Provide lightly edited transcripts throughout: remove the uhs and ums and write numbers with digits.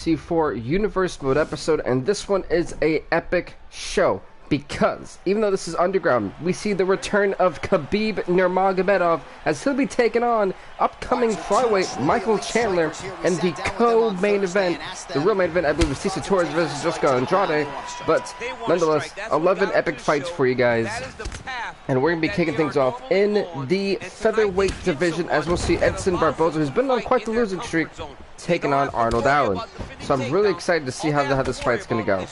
UFC Universe Mode episode, and this one is a epic show because even though this is underground, we see the return of Khabib Nurmagomedov as he'll be taking on upcoming flyweight Michael Chandler in the co-main event. The real main event, I believe, is Thurs versus Jessica Andrade, but nonetheless, 11 epic fights for you guys, and we're gonna be kicking things off in the featherweight division as we'll see Edson Barboza, who's been on quite the losing streak, taking on Arnold Allen. So I'm really excited to see how this fight's gonna go.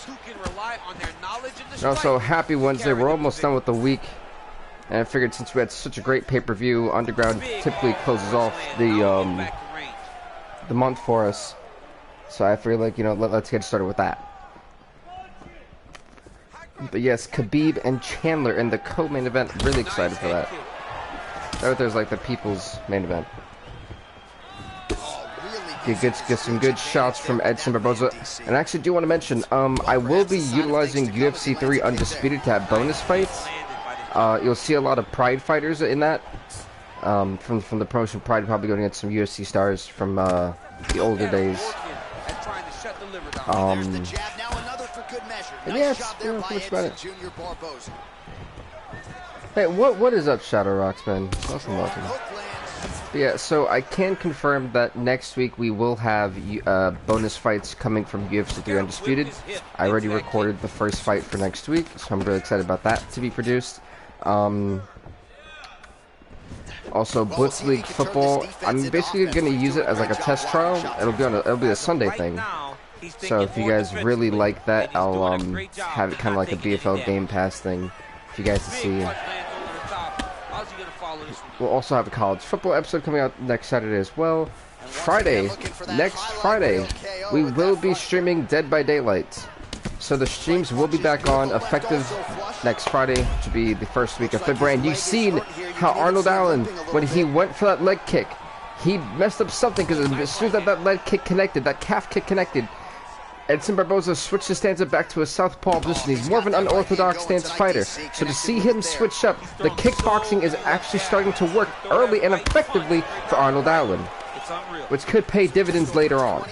And also, happy Wednesday. We're almost done with the week, and I figured since we had such a great pay-per-view, Underground typically closes off the month for us. So I feel like, you know, let's get started with that. But yes, Khabib and Chandler in the co-main event. Really excited for that. There's like the people's main event. Get some good shots from Edson Barboza. And I actually do want to mention, I will be utilizing UFC 3 Undisputed to have bonus fights. You'll see a lot of Pride fighters in that. From the promotion Pride, probably going against some UFC stars from the older days. And yeah, that's pretty much about it. Hey, what is up, Shadow Rocksman? Welcome. But yeah, so I can confirm that next week we will have bonus fights coming from UFC 3 Undisputed. I already recorded the first fight for next week, so I'm really excited about that to be produced. Also, Blitz League Football, I'm basically going to use it as like a test trial. It'll be a Sunday thing. So if you guys really like that, I'll have it kind of like a BFL Game Pass thing for you guys to see. We'll also have a college football episode coming out next Saturday as well. Next Friday, we will be streaming Dead by Daylight. So the streams will be back on, effective next Friday, to be the first week of February. And you've seen how Arnold Allen, when he went for that leg kick, he messed up something, because as soon as that leg kick connected, that calf kick connected, Edson Barboza switched his stance up back to a southpaw position. He's more of an unorthodox stance fighter. So to see him switch up, the kickboxing is actually starting to work early and effectively for Arnold Allen, which could pay dividends later on.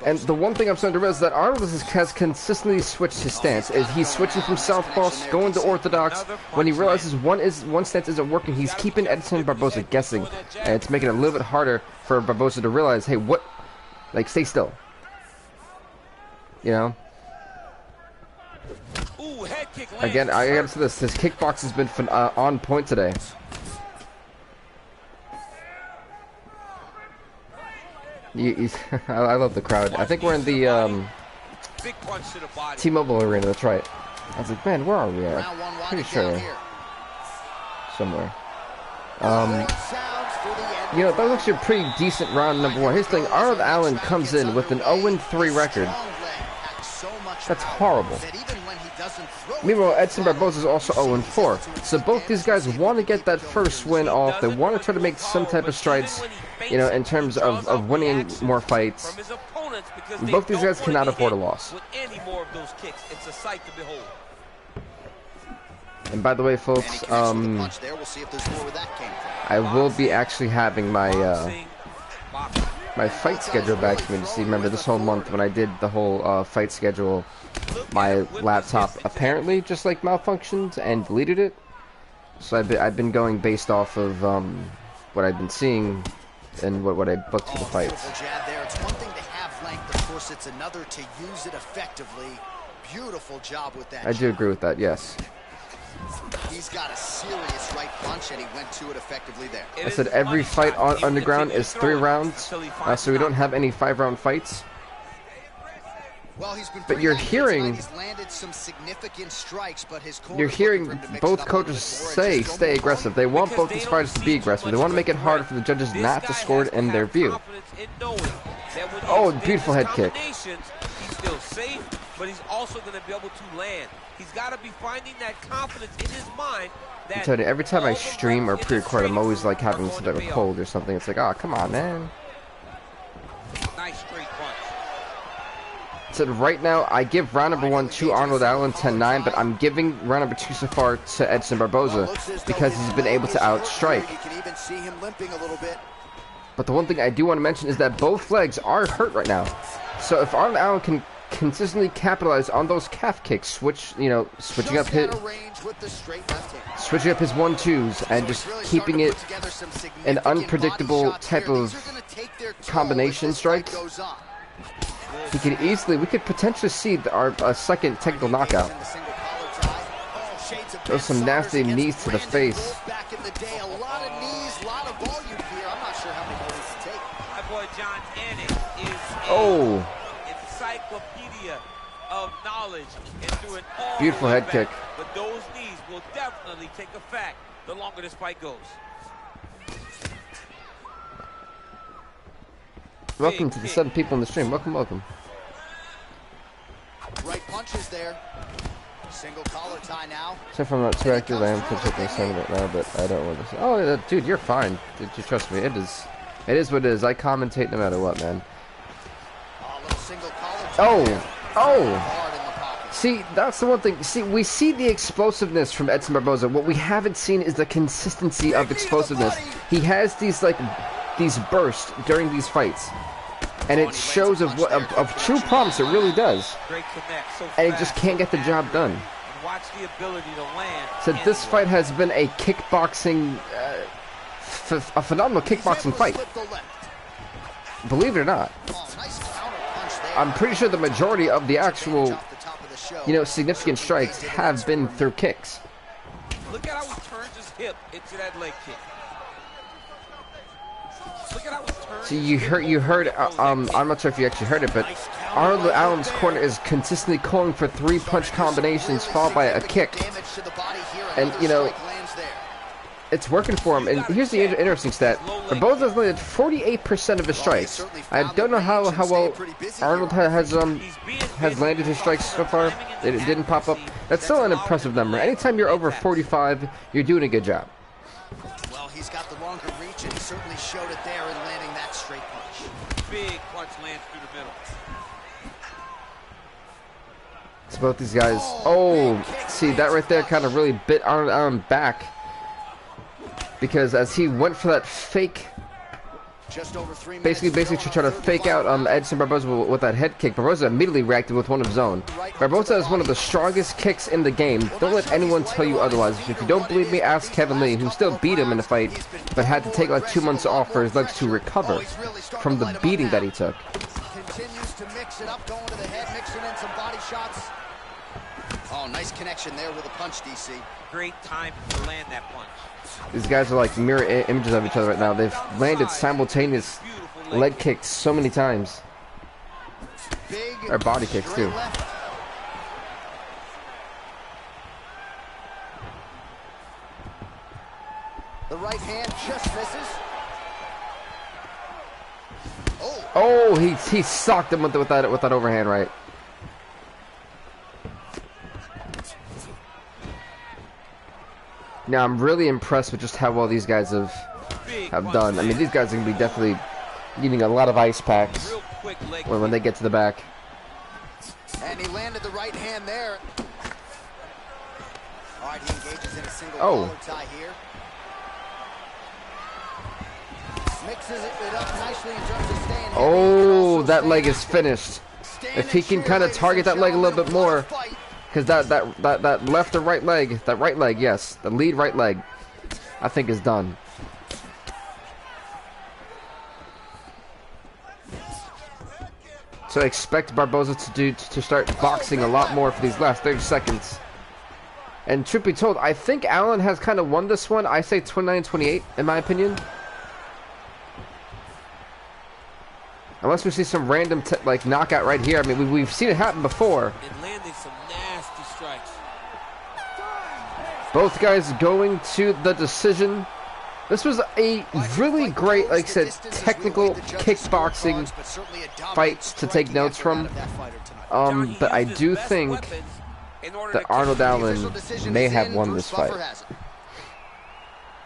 And the one thing I'm starting to realize is that Arnold has consistently switched his stance. He's switching from southpaw, going to orthodox. When he realizes one stance isn't working, he's keeping Edson Barboza guessing. And it's making it a little bit harder for Barboza to realize, hey, what? Like, stay still. You know? Again, I gotta say this. His kickbox has been on point today. I love the crowd. I think we're in the T-Mobile Arena. That's right. I was like, man, where are we at? Pretty sure. Somewhere. You know, that was actually a pretty decent round number one. Here's the thing, Arnold Allen comes in with an 0-3 record. That's horrible. Meanwhile, Edson Barboza is also 0-4. So both these guys want to get that first win off. They want to try to make some type of strides, you know, in terms of winning more fights. Both these guys cannot afford a loss. And by the way, folks, I will be actually having my my fight schedule back to me to see. Remember, this whole month when I did the whole fight schedule, my laptop apparently just like malfunctioned and deleted it. So I've been going based off of what I've been seeing and what I booked for the fights. It's one thing to have length, of course it's another to use it effectively. Beautiful job with that. I do agree with that, yes. He's got a serious right punch, and he went to it effectively there. I said every fight on Underground is 3 rounds, so we don't have any 5-round fights. But you're hearing both coaches say stay aggressive. They want both these fighters to be aggressive. They want to make it hard for the judges not to score it in their view. Oh, beautiful head kick. But he's also going to be able to land. He's got to be finding that confidence in his mind. I'm telling you, every time I stream or pre-record, I'm always like having some type of cold or something. It's like, oh, come on, man. Nice straight punch. So right now, I give round number 1 to Arnold Allen 10-9, but I'm giving round number 2 so far to Edson Barboza because he's been able to outstrike. But the one thing I do want to mention is that both legs are hurt right now. So if Arnold Allen can consistently capitalize on those calf kicks, switching up his 1-2s and just keeping it an unpredictable type of combination strikes, we could potentially see our second technical knockout. Those some nasty knees to the face. Oh. Encyclopedia of knowledge and doing all beautiful head kick. But those knees will definitely take effect the longer this fight goes. Welcome to the 7 people in the stream. Welcome. Right punches there. Single collar tie now. So if I'm not too active, I am considering saying it now, but I don't want to say. Oh, dude, you're fine. You trust me. It is what it is. I commentate no matter what, man. Oh. See, that's the one thing. See, we see the explosiveness from Edson Barboza. What we haven't seen is the consistency of explosiveness. He has these bursts during these fights, and it shows of true promise. It really does. And he just can't get the job done. So this fight has been a kickboxing, a phenomenal kickboxing fight. Believe it or not. I'm pretty sure the majority of the actual, significant strikes have been through kicks. Look at how he turns his hip into that leg kick. Look at how he turns. So you heard. I'm not sure if you actually heard it, but Arnold Allen's corner is consistently calling for 3-punch combinations followed by a kick, and it's working for him. And here's the interesting stat: Barboza's landed 48% of his strikes. I don't know how well Arnold has landed his strikes so far. It didn't pop up. That's still an impressive number. Anytime you're over 45, you're doing a good job. Well, he's got the longer reach, and he certainly showed it there in landing that straight punch. Big punch lands through the middle. So both these guys. Oh, see that right there kind of really bit Arnold Allen back. Because as he went for that fake, basically to try to fake out Edson Barboza with that head kick, Barboza immediately reacted with one of his own. Barboza is one of the strongest kicks in the game. Don't let anyone tell you otherwise. If you don't believe me, ask Kevin Lee, who still beat him in the fight, but had to take like 2 months off for his legs to recover from the beating that he took. Continues to mix it up, going to the head, mixing in some body shots. Oh, nice connection there with a punch, DC. Great time to land that punch. These guys are like mirror images of each other right now. They've landed simultaneous leg kicks so many times. Or body kicks too. The right hand just misses. Oh, he socked him with that overhand right. Now I'm really impressed with just how well these guys have done. I mean, these guys are gonna be definitely needing a lot of ice packs when they get to the back. And he landed the right hand there. All right, he engages in a single collar tie here. Mixes it up nicely in terms of staying. Oh, that leg is finished. If he can kind of target that leg a little bit more. Because that left or right leg, yes, the lead right leg, I think is done. So I expect Barboza to start boxing a lot more for these last 30 seconds. And truth be told, I think Allen has kind of won this one. I say 29-28 in my opinion. Unless we see some random knockout right here. I mean, we've seen it happen before. And landing some nasty strikes. Both guys going to the decision. This was a really great, like I said, technical kickboxing fight to take notes from. But I do think that Arnold Allen may have won this fight.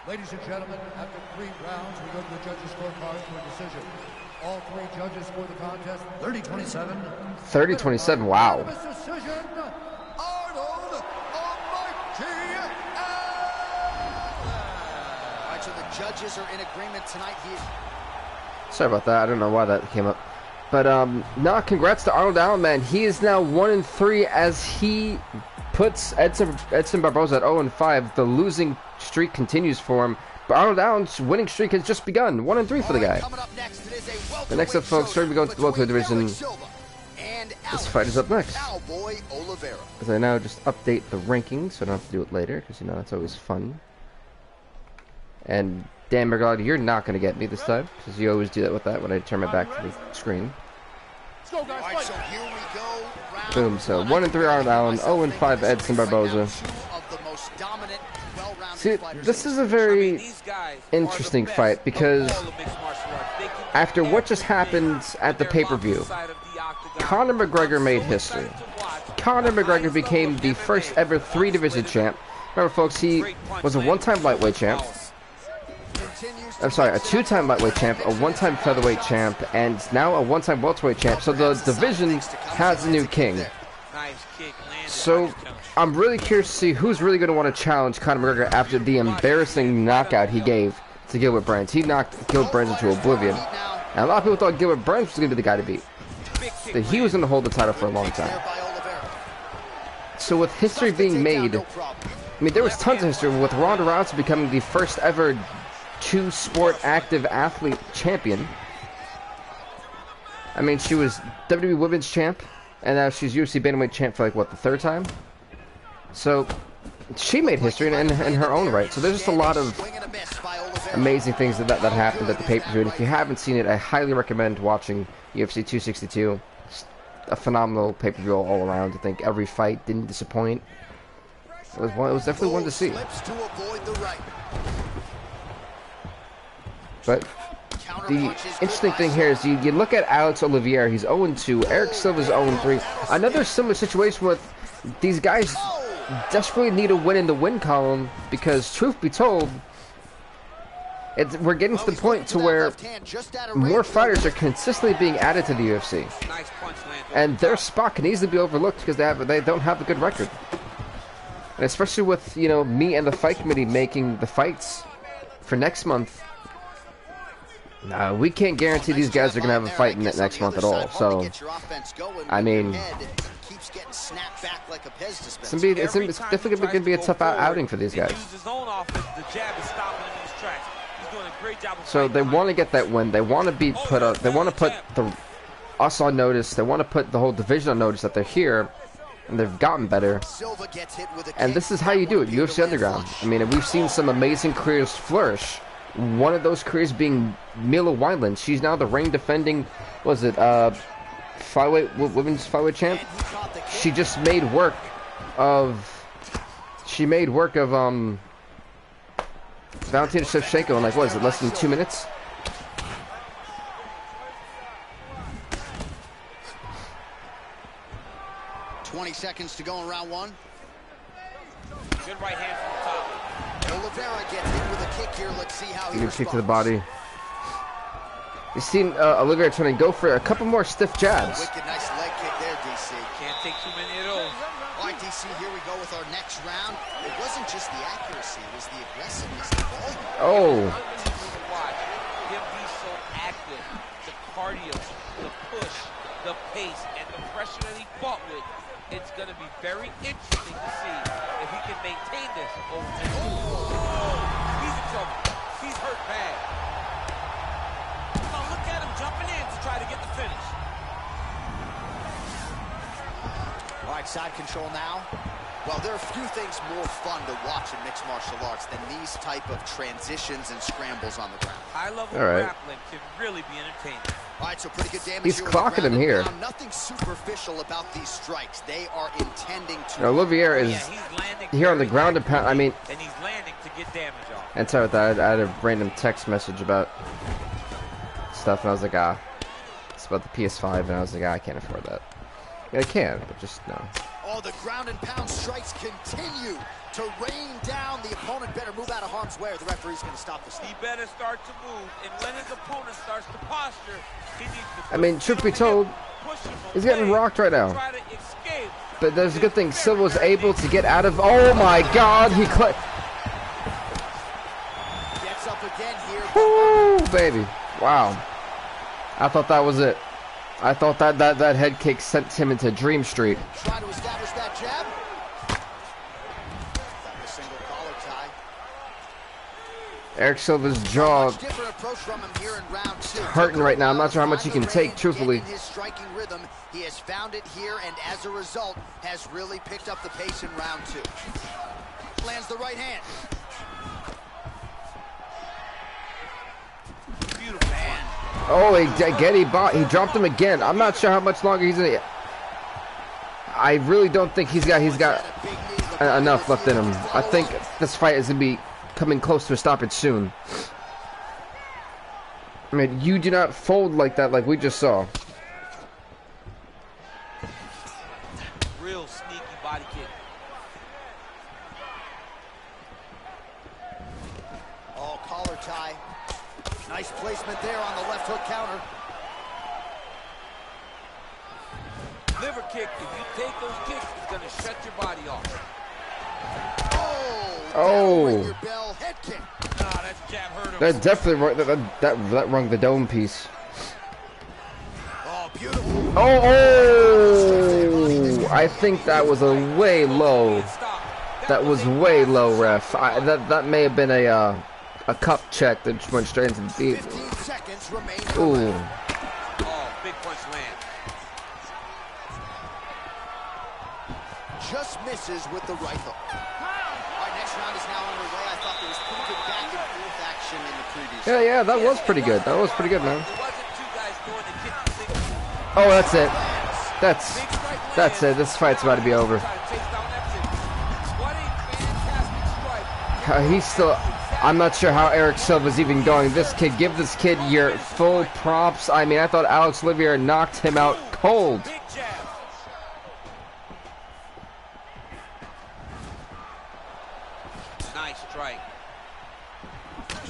Ladies and gentlemen, after 3 rounds, we go to the judges' scorecard for a decision. All 3 judges score the contest 30-27. 30-27, wow. Decision, Arnold Almighty Allen. All right, so the judges are in agreement tonight. Sorry about that. I don't know why that came up. But, no, congrats to Arnold Allen, man. He is now 1-3 as he puts Edson Barboza at 0-5. The losing streak continues for him. But Arnold Allen's winning streak has just begun. 1-3 for the guy. But next up, folks, we're going to the welterweight division. This fight is up next. As I now just update the rankings, so I don't have to do it later, because, you know, that's always fun. And, Dan Mergard, you're not going to get me this time, because you always do that with that when I turn my back to the screen. Boom, so 1-3 Arnold Allen, 0-5 Edson Barboza. See, this is a very interesting fight, because after what just happened at the pay-per-view, Conor McGregor made history. Conor McGregor became the first ever 3-division champ. Remember, folks, he was a one-time lightweight champ. I'm sorry, a 2-time lightweight champ, a 1-time featherweight champ, and now a 1-time welterweight champ. So the division has a new king. So I'm really curious to see who's really going to want to challenge Conor McGregor after the embarrassing knockout he gave to Gilbert Burns. He knocked Gilbert Burns into oblivion. And a lot of people thought Gilbert Burns was going to be the guy to beat. That he was going to hold the title for a long time. So with history being made, I mean, there was tons of history with Ronda Rousey becoming the first ever 2-sport active athlete champion. I mean, she was WWE Women's Champ, and now she's UFC Bantamweight Champ for, like, what, the 3rd time? So, she made history in her own right. So there's just a lot of amazing things that happened at the pay-per-view. And if you haven't seen it, I highly recommend watching UFC 262. It's a phenomenal pay-per-view all around. I think every fight didn't disappoint. It was definitely one to see. But the interesting thing here is you look at Alex Oliveira, he's 0-2. Eric Silva's 0-3. Another similar situation with these guys desperately need a win in the win column because, truth be told, we're getting to the point to where more fighters are consistently being added to the UFC. And their spot can easily be overlooked because they don't have a good record. And especially with, you know, me and the fight committee making the fights for next month, we can't guarantee these guys are going to have a fight next month at all. So, I mean, it's definitely going to be a tough outing for these guys. So they want to get that win. They want to be put up. They want to put us on notice. They want to put the whole division on notice that they're here, and they've gotten better. And this is how you do it, UFC Underground. I mean, we've seen some amazing careers flourish. One of those careers being Mila Wineland. She's now the reign defending, women's flyweight champ. She just made work of Valentina Shevchenko in, like, what is it, less than 2 minutes? Seconds to go in round 1. Good right hand from the top. Oliveira gets hit with a kick here. Let's see how he responds. Kick to the body. You've seen Oliveira trying to go for a couple more stiff jabs. Wicked nice leg kick there, DC. Can't take too many of those. All right, DC, here we go with our next round. It wasn't just the accuracy, it was the aggressiveness. Oh. Watch him be so active. The cardio, the push, the pace, and the pressure that he fought with. It's going to be very interesting to see if he can maintain this over the next. He's in trouble. He's hurt bad. Now look at him jumping in to try to get the finish. All right, side control now. Well, there are few things more fun to watch in mixed martial arts than these type of transitions and scrambles on the ground. High-level grappling can really be entertaining. All right, so pretty good damage. He's clocking him here. Nothing superficial about these strikes. They are intending to. Oliveira is here on the ground and pound. I mean, and he's landing to get damage off. And sorry about that. I had a random text message about stuff, and I was like, it's about the PS5, and I was like, I can't afford that. Yeah, I can, but just no. Oh, the ground and pound strikes continue to rain down. The opponent better move out of harm's way, or the referee's going to stop the stop. He better start to move, and when his opponent starts to posture, he needs to. I mean, truth be told, he's getting rocked right now. But there's a good thing. Silva was able to get out of. Oh my God! He gets up again here. Woo, baby! Wow. I thought that was it. I thought that head kick sent him into Dream Street. Try to establish that jab. A single collar tie. Eric Silva's jaw Much different approach from him here in round 2. hurting right now. I'm not sure how much he can take, truthfully. His striking rhythm, he has found it here, and as a result, has really picked up the pace in round 2. Lands the right hand. Beautiful man. Oh, he dropped him again. I'm not sure how much longer he's in. I really don't think he's got enough left in him. I think this fight is gonna be coming close to a stoppage soon. I mean, you do not fold like that, like we just saw. Real sneaky body kick. Oh, collar tie. Nice placement there on the left hook counter. Liver kick. If you take those kicks, it's going to shut your body off. Oh. Your bell head kick. Ah, that jab hurt him. That definitely that rung the dome piece. Oh, beautiful. Oh! I think that was a way low. That was way low, ref. That may have been a cup check that just went straight into the beat. 15 seconds remain. Ooh. Oh, big punch land. Just misses with the right hook. All right, next round is now underway. I thought there was pretty good back and forth action in the previous. Yeah, that was pretty good. That was pretty good, man. It wasn't two guys going to kick the big. Oh, that's it. That's it. This fight's about to be over. He's still. I'm not sure how Eric Silva's even going. This kid, give this kid your full props. I mean, I thought Alex Olivier knocked him out cold. Big jab. Nice strike.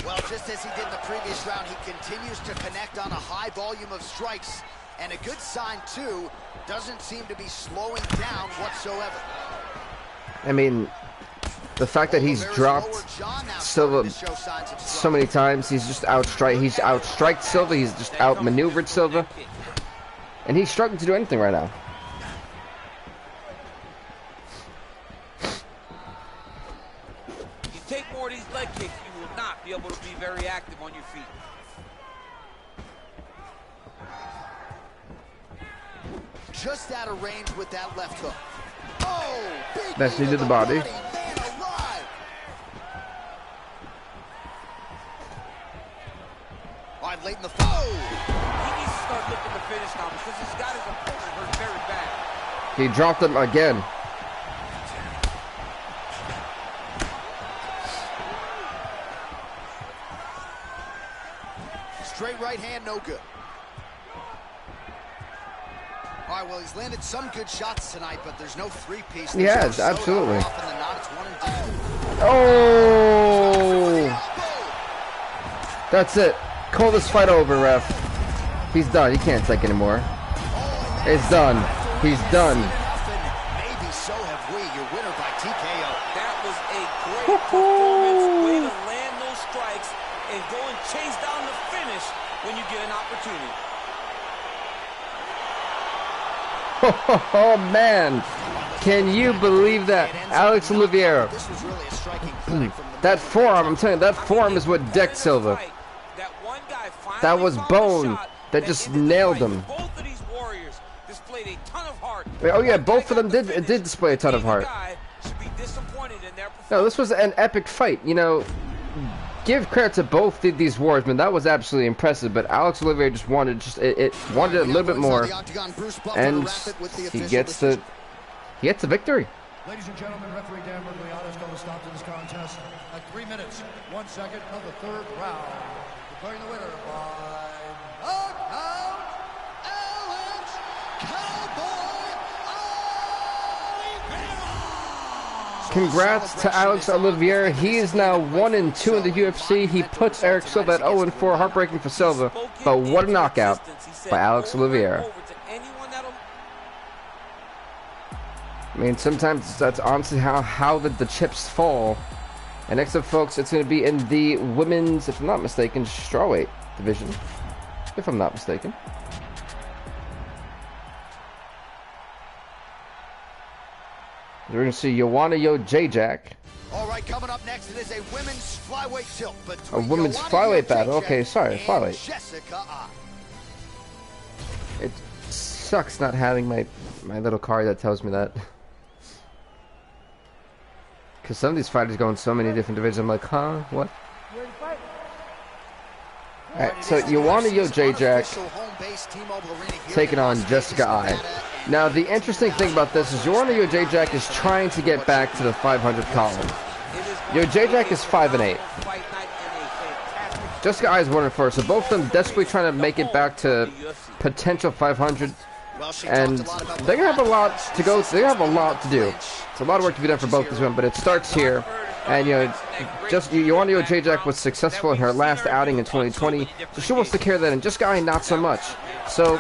Well, just as he did in the previous round, he continues to connect on a high volume of strikes. And a good sign, too, doesn't seem to be slowing down whatsoever. I mean, the fact that he's dropped Silva so many times, he's just outstriked Silva, he's just outmaneuvered Silva. And he's struggling to do anything right now. You take more of these leg kicks, you will not be able to be very active on your feet. Just out of range with that left hook. Oh, big Best knee to the body. Man alive. All right, late in the fight. He needs to start looking to finish now because he's got his opponent hurt very bad. He dropped him again. Straight right hand, no good. All right, well, he's landed some good shots tonight, but there's no three-piece. He has, absolutely. Oh! That's it. Call this fight over, ref. He's done. He can't take anymore. It's done. He's done. Maybe so have we. Your winner by TKO. That was a great performance. Way to land those strikes and go and chase down the finish when you get an opportunity. Oh, man. Can you believe that? Alex Olivier. This was really a striking clinic from the That forearm, I'm telling you, that forearm is what decked Silva. That was bone that just nailed him. Both of these warriors displayed a ton of heart. Oh, yeah, both of them did display a ton of heart. No, this was an epic fight. You know, give credit to both these warriors, that was absolutely impressive. But Alex Olivier just wanted wanted a little bit more, and he gets the victory. Ladies and gentlemen, referee Dan Mergliano's going to stop to this contest at 3 minutes, 1 second of the third round. Declaring the winner by knockout, Alex Cowboy Oliveira. Congrats to Alex Olivier. He is now 1-2 in the UFC. He puts Eric Silva at 0-4. Heartbreaking for Silva, but what a knockout by Alex Olivier. I mean, sometimes that's honestly how the chips fall. And next up, folks, it's going to be in the women's, if I'm not mistaken, strawweight division. if I'm not mistaken. We're going to see Joanna Jacek. All right, coming up next, it is a women's flyweight tilt A women's flyweight battle. Okay, sorry, flyweight. It sucks not having my little card that tells me that. Because some of these fighters go in so many different divisions. I'm like, huh? What? Alright, so Joanna Jacek taking on Jessica I. Now, the interesting thing about this is Joanna Jacek is trying to get back to the 500 column. Jacek is 5-8. Jessica I is 1-4, so both of them desperately trying to make it back to potential 500. And they're gonna have a lot to go. They have a lot to do. It's a lot of work to be done for both these women, but it starts here. And Joanna Jacek was successful in her last outing in 2020, so she wants to carry that. And Jessica I not so much. So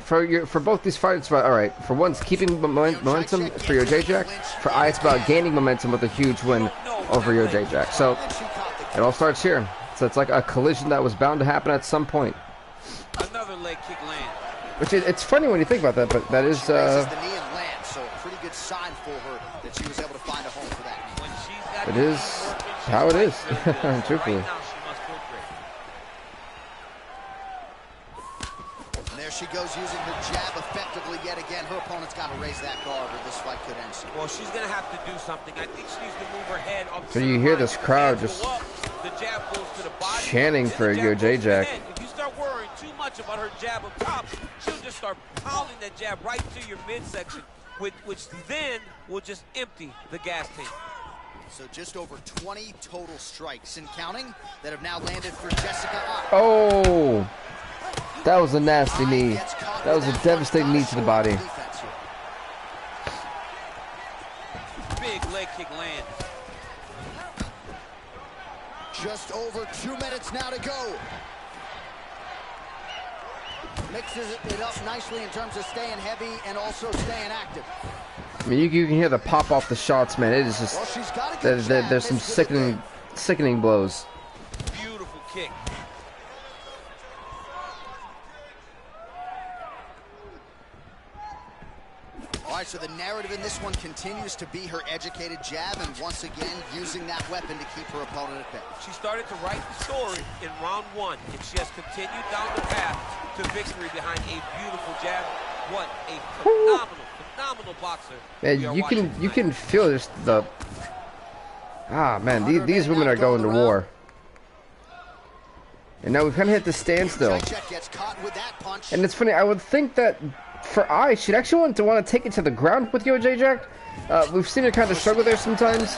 for both these fights, all right. For one, it's keeping momentum for Jacek. For I, it's about gaining momentum with a huge win over Jacek. So it all starts here. So it's like a collision that was bound to happen at some point. Another leg kick land. Which it's funny when you think about that, but that is the knee and land, so a pretty good sign for her that she was able to find a home for that. When she's got it is how it is, truthfully. Right now, she must feel great. And there she goes using her jab effectively yet again. Her opponent's got to raise that guard or this fight could end soon. Well, she's going to have to do something. I think she needs to move her head up. So you hear this crowd just chanting for Jacek. If you start worrying too much about her jab up top, she'll just start pounding that jab right to your midsection, which then will just empty the gas tank. So just over 20 total strikes and counting that have now landed for Jessica I. Oh, that was a nasty knee. That was a devastating knee to the body. Big leg kick land. Just over 2 minutes now to go. Mixes it up nicely in terms of staying heavy and also staying active. I mean, you can hear the pop off the shots, man. It is just there's some sickening blows. Beautiful kick. All right, so the narrative in this one continues to be her educated jab and once again using that weapon to keep her opponent at bay. She started to write the story in round 1, and she has continued down the path to victory behind a beautiful jab. What a phenomenal boxer. Man, you can feel just the man, these women are going to war. And now we've kind of hit the standstill. And it's funny, I would think that for I, she'd actually want to take it to the ground with Jacek. We've seen her kind of struggle there sometimes.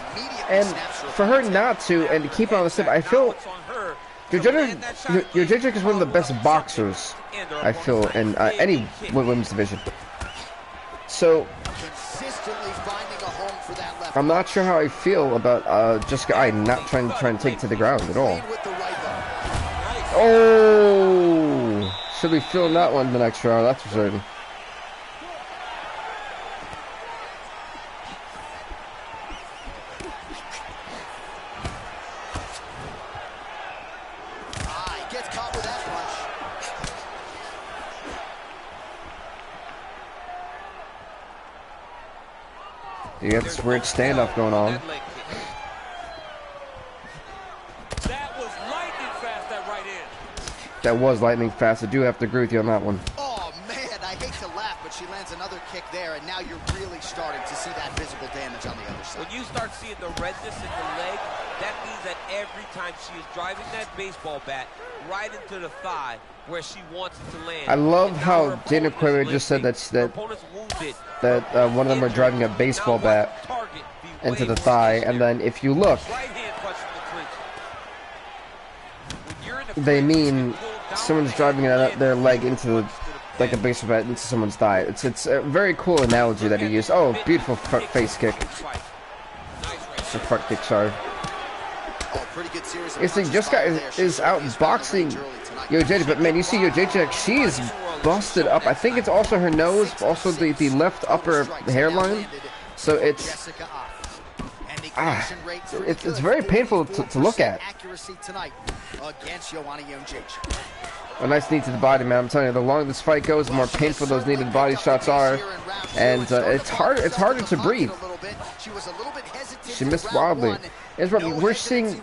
And for her not to, and to keep it on the step, I feel Jacek is one of the best boxers, I feel, in any women's division. So I'm not sure how I feel about Jessica I not trying to take it to the ground at all. Oh, should be feeling that one the next round, that's for certain. You got this weird standoff going on. That was lightning fast, that right in. That was lightning fast. I do have to agree with you on that one. Oh, man, I hate to laugh, but she lands another kick there, and now you're really starting to see that visible damage on the other side. When you start seeing the redness in the leg, that means that every time she is driving that baseball bat right into the thigh where she wants it to land. I love how Dana Cueto just said that one of them are driving a baseball bat into the thigh, and then if you look, they mean someone's driving their leg into like a baseball bat into someone's thigh. It's a very cool analogy that he used. Oh, beautiful front face kick. It's a front kick, sorry. You see, Jessica is out boxing Jacek, but man, you see Jacek, she is busted up. I think it's also her nose, also the left upper hairline. So it's it's very painful to look at. Accuracy tonight against Joanna Jędrzejczyk. A nice knee to the body, man. I'm telling you, the longer this fight goes, the more painful those needed body shots are, and it's harder to breathe. She missed wildly. We're seeing,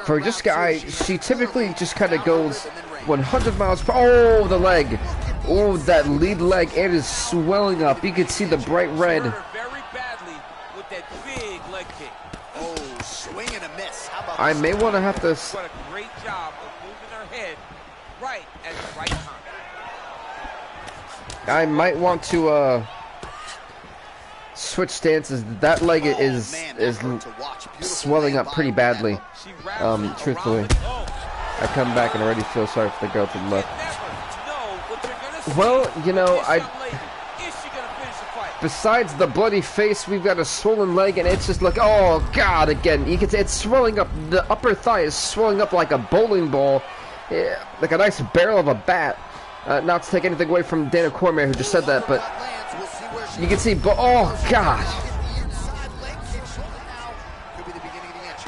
for this guy, she typically just kind of goes 100 miles per... Oh, the leg. Oh, that lead leg. It is swelling up. You can see the bright red. Very badly with that big leg kick. Oh, swing and a miss. How about I may want to have to... What a great job of moving her head right at the right time. I might want to switch stances. That leg is swelling up pretty badly. Truthfully, I come back and already feel sorry for the girl to the left. Well, you know, besides the bloody face, we've got a swollen leg, and it's just like, oh god, again. You can see it's swelling up. The upper thigh is swelling up like a bowling ball, like a nice barrel of a bat. Not to take anything away from Dana Cormier, who just said that, but you can see, oh god.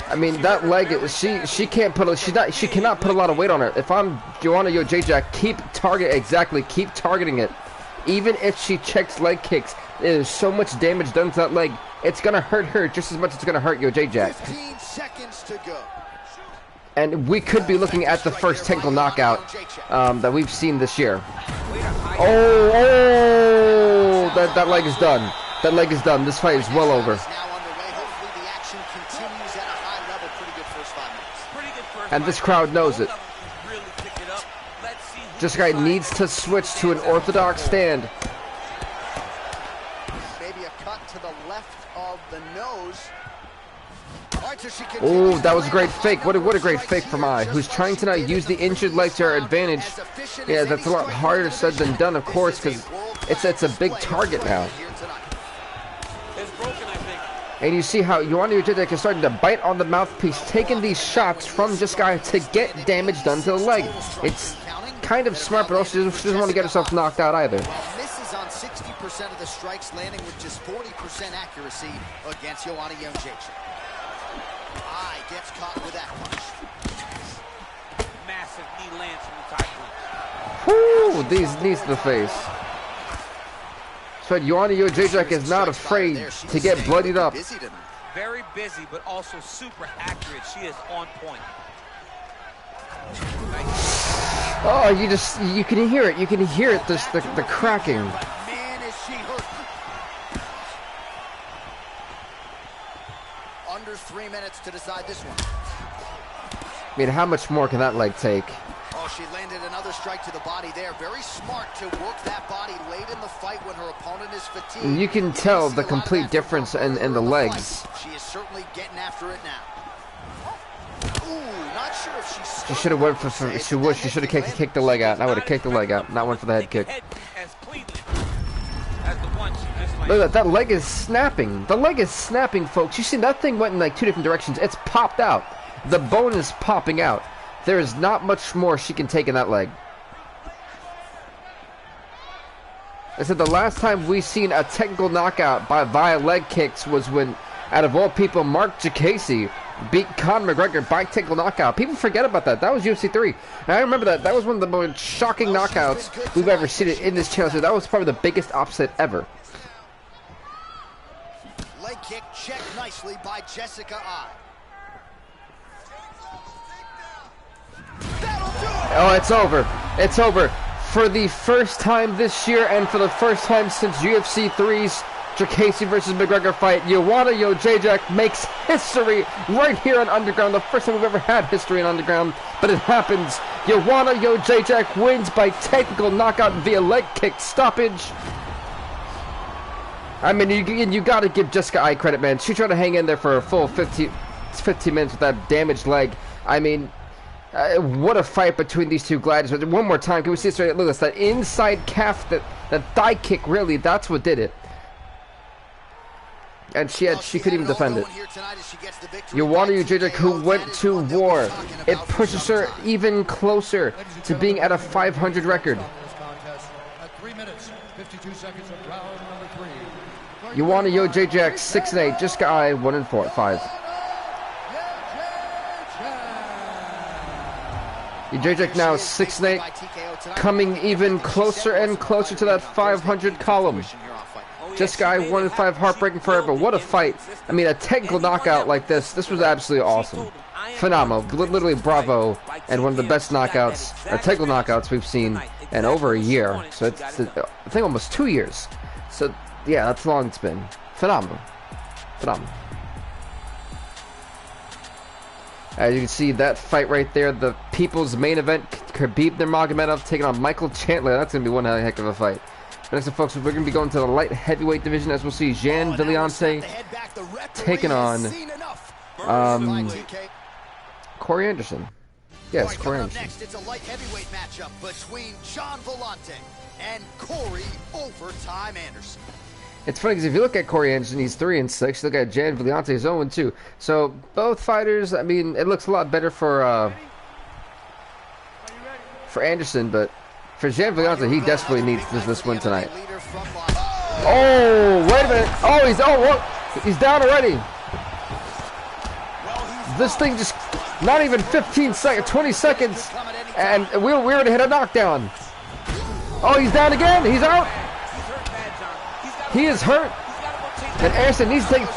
I mean, that leg, she can't put she cannot put a lot of weight on her. If I'm Joanna Jędrzejczyk, keep targeting it. Even if she checks leg kicks, there's so much damage done to that leg. It's gonna hurt her just as much as it's gonna hurt Jędrzejczyk. 15 seconds to go. And we could be looking at the first technical knockout that we've seen this year. Oh, that leg is done. That leg is done. This fight is well over. And this crowd knows it. This guy needs to switch to an orthodox stand. Maybe a cut to the left of the nose. Oh, that was a great fake. What a great fake from Ai, who's trying to now use the injured leg to her advantage. Yeah, that's a lot harder said than done, of course, because it's a big target now. And you see how Joanna Jędrzejczyk is starting to bite on the mouthpiece, taking these shots from this guy to get damage done to the leg. It's kind of smart, but also she doesn't want to get herself knocked out either. Misses on 60% of the strikes, landing with just 40% accuracy against Joanna Jędrzejczyk. Ai gets caught with that punch. Massive knee lands from the tie punch. Whoo! These knees to the face. So Joanna Jędrzejczyk is not afraid to get bloodied up. Very busy, but also super accurate. She is on point. Oh, you can hear it. You can hear it. The cracking. Man, is she hurt. Under 3 minutes to decide this one. I mean, how much more can that leg take? Oh, she landed another strike to the body there. Very smart to work that body late in the fight when her opponent is fatigued. You can tell the complete difference in the legs. She is certainly getting after it now. Ooh, not sure if she should have went for she should have kicked the leg out. I would have kicked the leg out, not went for the head kick. Look at that leg is snapping. The leg is snapping, folks. You see that thing went in like 2 different directions. It's popped out. The bone is popping out. There is not much more she can take in that leg. I said the last time we seen a technical knockout via leg kicks was when, out of all people, Mark Jacasey beat Conor McGregor by technical knockout. People forget about that. That was UFC 3. And I remember that. That was one of the most shocking knockouts we've ever seen in this channel. So that was probably the biggest upset ever. Leg kick checked nicely by Jessica Ai. Oh, it's over. It's over. For the first time this year and for the first time since UFC 3's Jacasey versus McGregor fight, Joanna Jędrzejczyk makes history right here on Underground. The first time we've ever had history on Underground, but it happens. Joanna Jędrzejczyk wins by technical knockout via leg kick stoppage. I mean, you got to give Jessica Ai credit, man. She tried to hang in there for a full 15 minutes with that damaged leg. I mean, what a fight between these two gladiators. One more time, can we see it straight? Look at that inside calf, that thigh kick, really, that's what did it. And she couldn't even defend it. Joanna Jędrzejczyk, who went to war, it pushes her even closer to being at a 500 record. At 3 minutes, 52 seconds of round number 3. You want a Yo JJX 6-8, just guy 1-4-5. Yo JJX now 6-8, coming even closer and closer to that 500 column. Just guy 1-5, heartbreaking forever. What a fight! I mean, a technical knockout like this was absolutely awesome, phenomenal, literally bravo, and one of the best knockouts, or technical knockouts we've seen in over a year. So it's I think almost 2 years. So yeah, that's how long it's been. Phenomenal, phenomenal. As you can see, that fight right there, the people's main event, Khabib Nurmagomedov taking on Michael Chandler. That's gonna be one heck of a fight. Next up, folks, we're going to be going to the light heavyweight division, as we'll see Jan Villante taking on Corey Anderson. Yes, Corey Anderson. Next, it's a light heavyweight matchup between Jan Villante and Corey Overtime Anderson. It's funny because if you look at Corey Anderson, he's 3-6. Look at Jan Villante, he's 0-2. So both fighters, I mean, it looks a lot better for Anderson, but for Jan Villante, he desperately needs this win tonight. Oh, wait a minute! Oh, he's down already. This thing just not even 15 seconds, 20 seconds, and we already hit a knockdown. Oh, he's down again. He's out. He is hurt. And Anderson needs to take.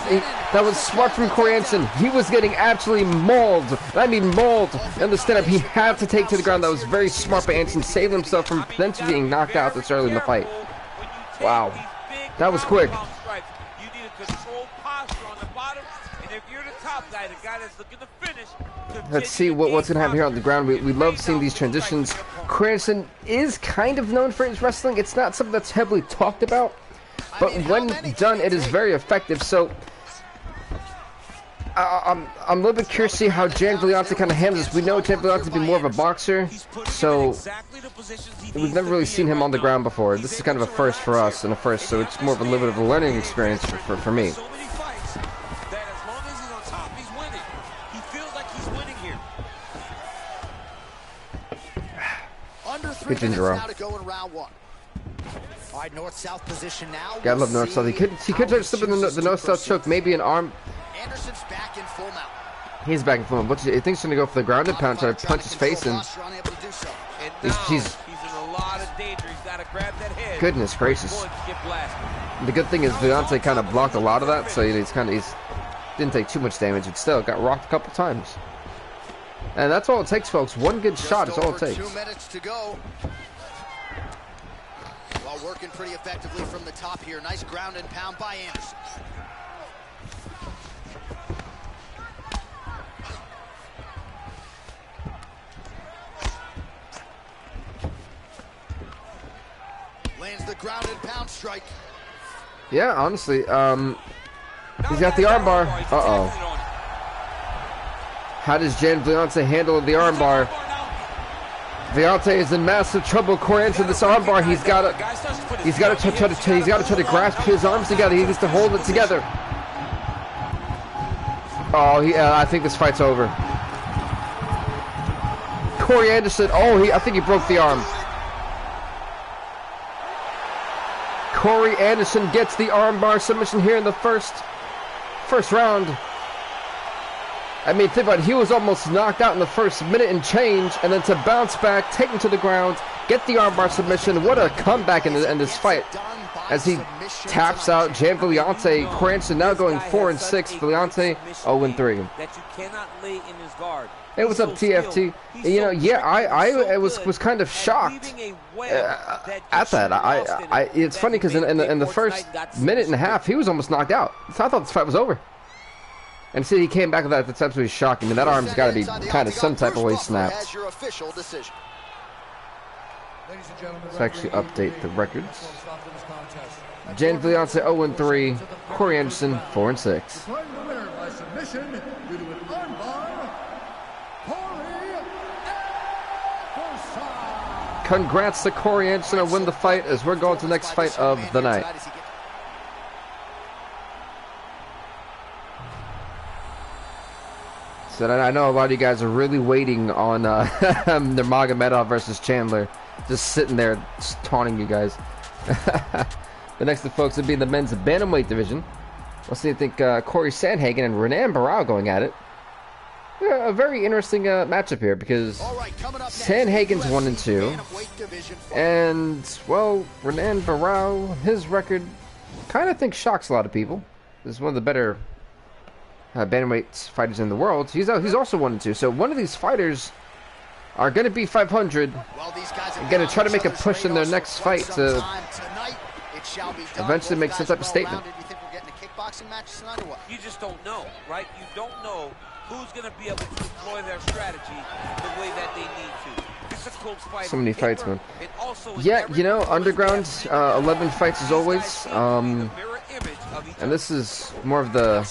That was smart from Corey Anderson. He was getting absolutely mauled. I mean mauled in the stand-up. He had to take to the ground. That was very smart by Anderson, saving himself from potentially being knocked out this early in the fight. Wow, that was quick. Let's see what's going to happen here on the ground. We love seeing these transitions. Corey Anderson is kind of known for his wrestling. It's not something that's heavily talked about, but when done, it is very effective. So I'm a little bit curious to see how Jan Villante kind of handles this. We know Jan Villante to be more of a boxer, so we've never really seen him on the ground before. This is kind of a first for us and a first, so it's more of a little bit of a learning experience for me. Good ginger row. All right, north-south position now. Yeah, I love north-south. He could try to slip in the north-south choke, maybe an arm. Anderson's back in full mount. He's back in full mount. He thinks he's going to go for the grounded pound, try to punch his face in. He's in a lot of danger. He's got to grab that head. Goodness gracious. The good thing is Villante kind of blocked a lot of that, so he didn't take too much damage, but still got rocked a couple times. And that's all it takes, folks. One good shot is all it takes. 2 minutes to go. While working pretty effectively from the top here. Nice ground and pound by Anderson. Lands the ground and pound strike. Yeah, honestly, he's got the armbar. Uh-oh. How does Jan Villante handle the armbar? Villante is in massive trouble. Corey Anderson, this armbar, he's got to try to grasp his arms together. He needs to hold it together. Oh, I think this fight's over. Corey Anderson, I think he broke the arm. Corey Anderson gets the armbar submission here in the first round. I mean, think about it. He was almost knocked out in the first minute and change, and then to bounce back, take him to the ground, get the armbar submission. What a comeback in this fight as he taps out Jan Villante. Corey Anderson now going 4-6. Villante 0-3. That you cannot lay in his guard. Hey, what's up, TFT? You know, yeah, I was kind of shocked at that. It's funny because in the first minute and a half, he was almost knocked out. So I thought this fight was over. And see, he came back with that. That's absolutely shocking. I mean, that arm's got to be kind of some type of way snapped. Let's actually update the records. Jan Villante 0-3, Corey Anderson 4-6. Congrats to Corey Anderson and win the fight as we're going to the next fight of the night. So I know a lot of you guys are really waiting on Nurmagomedov versus Chandler. Just sitting there just taunting you guys. The next of folks would be in the men's bantamweight division. We'll see, I think, Corey Sandhagen and Renan Barao going at it. Yeah, a very interesting matchup here because Sandhagen's 1-2, and well, Renan Barao, his record, kind of think shocks a lot of people. This is one of the better bantamweight fighters in the world. He's also 1-2, so one of these fighters are going to be 500. Going to try to make a push in their next fight to eventually make some type of statement. You just don't know, right? You don't know who's going to be able to deploy their strategy the way that they need to. It's a close fight. So many fights, man. Yeah, you know, Underground, 11 fights as always. And this is more of the...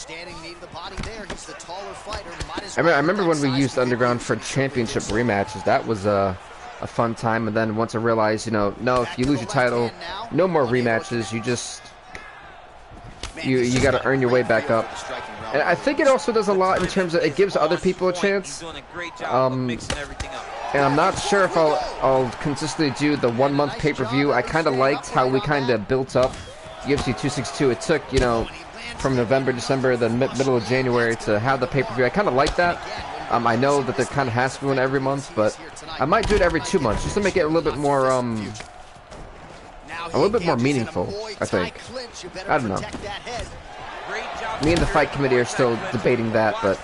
I remember when we used Underground for championship rematches. That was a fun time. And then once I realized, you know, no, if you lose your title, no more rematches. You just... You got to earn your way back up. And I think it also does a lot in terms of it gives other people a chance. And I'm not sure if I'll consistently do the 1 month pay-per-view. I kind of liked how we kind of built up UFC 262. It took, you know, from November, December, the middle of January to have the pay-per-view. I kind of like that. I know that there kind of has to be one every month, but I might do it every 2 months just to make it a little bit more meaningful, I think. I don't know. Me and the fight committee are still debating that, but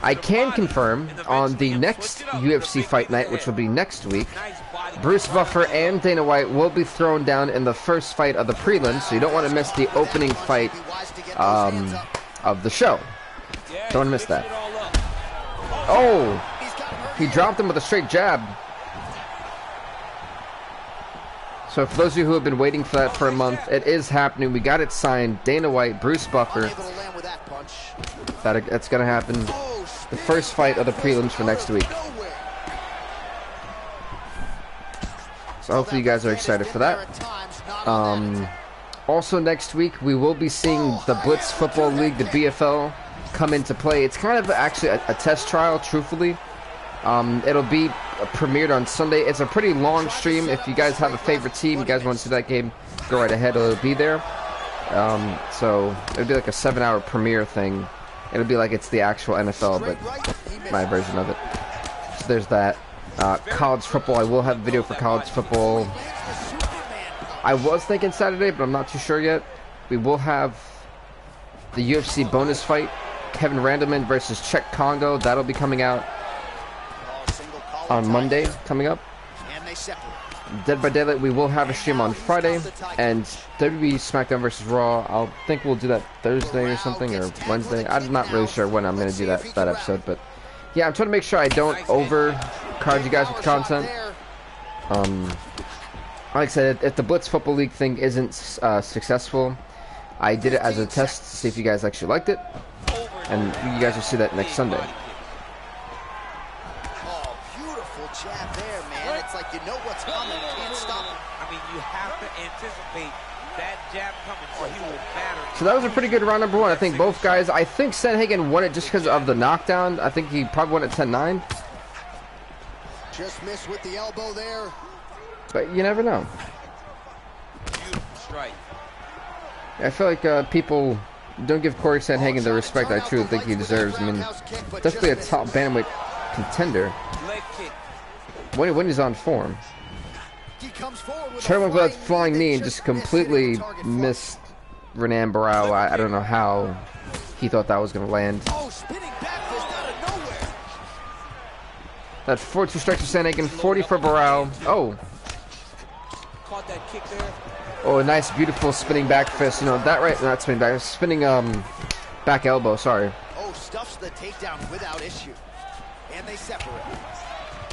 I can confirm on the next UFC fight night, which will be next week, Bruce Buffer and Dana White will be thrown down in the first fight of the prelims, so you don't want to miss the opening fight of the show. Don't want to miss that. Oh! He dropped him with a straight jab. So for those of you who have been waiting for that for a month, it is happening. We got it signed. Dana White, Bruce Buffer. That's going to happen. The first fight of the prelims for next week. So hopefully you guys are excited for that. Also next week, we will be seeing the Blitz Football League, the BFL, come into play. It's kind of actually a test trial, truthfully. It'll be premiered on Sunday. It's a pretty long stream. If you guys have a favorite team, you guys want to see that game, go right ahead. It'll be there. So it'll be like a 7-hour premiere thing. It'll be like it's the actual NFL, but my version of it. So there's that. College football. I will have a video for college football. I was thinking Saturday, but I'm not too sure yet. We will have the UFC bonus fight. Kevin Randleman versus Czech Congo. That'll be coming out on Monday, coming up. Dead by Daylight, we will have a stream on Friday, and WWE SmackDown vs. Raw, I think we'll do that Thursday or something, or Wednesday. I'm not really sure when I'm going to do that episode, but yeah, I'm trying to make sure I don't overcard you guys with content. Like I said, if the Blitz Football League thing isn't successful, I did it as a test to see if you guys actually liked it, and you guys will see that next Sunday. Jab there, man. It's like you know what's coming. You can't stop it. I mean, you have to anticipate that jab coming, or he will batter. So that was a pretty good round number one. I think both guys, I think Sandhagen won it just because of the knockdown. I think he probably won it 10-9. Just missed with the elbow there. But you never know. Beautiful strike. I feel like people don't give Corey Sandhagen the respect I truly think he deserves. I mean, definitely a top bantamweight contender. Leg kick. When he's on form. Charlie went for that flying knee and just completely missed Renan Barao. I don't know how he thought that was going to land. That 4-2 strike to Sandhagen, 40 for Barao. Oh. Caught that kick there. Oh, a nice, beautiful spinning back fist. You know, that right, not spinning back, spinning back elbow, sorry. Oh, stuffs the takedown without issue. And they separate.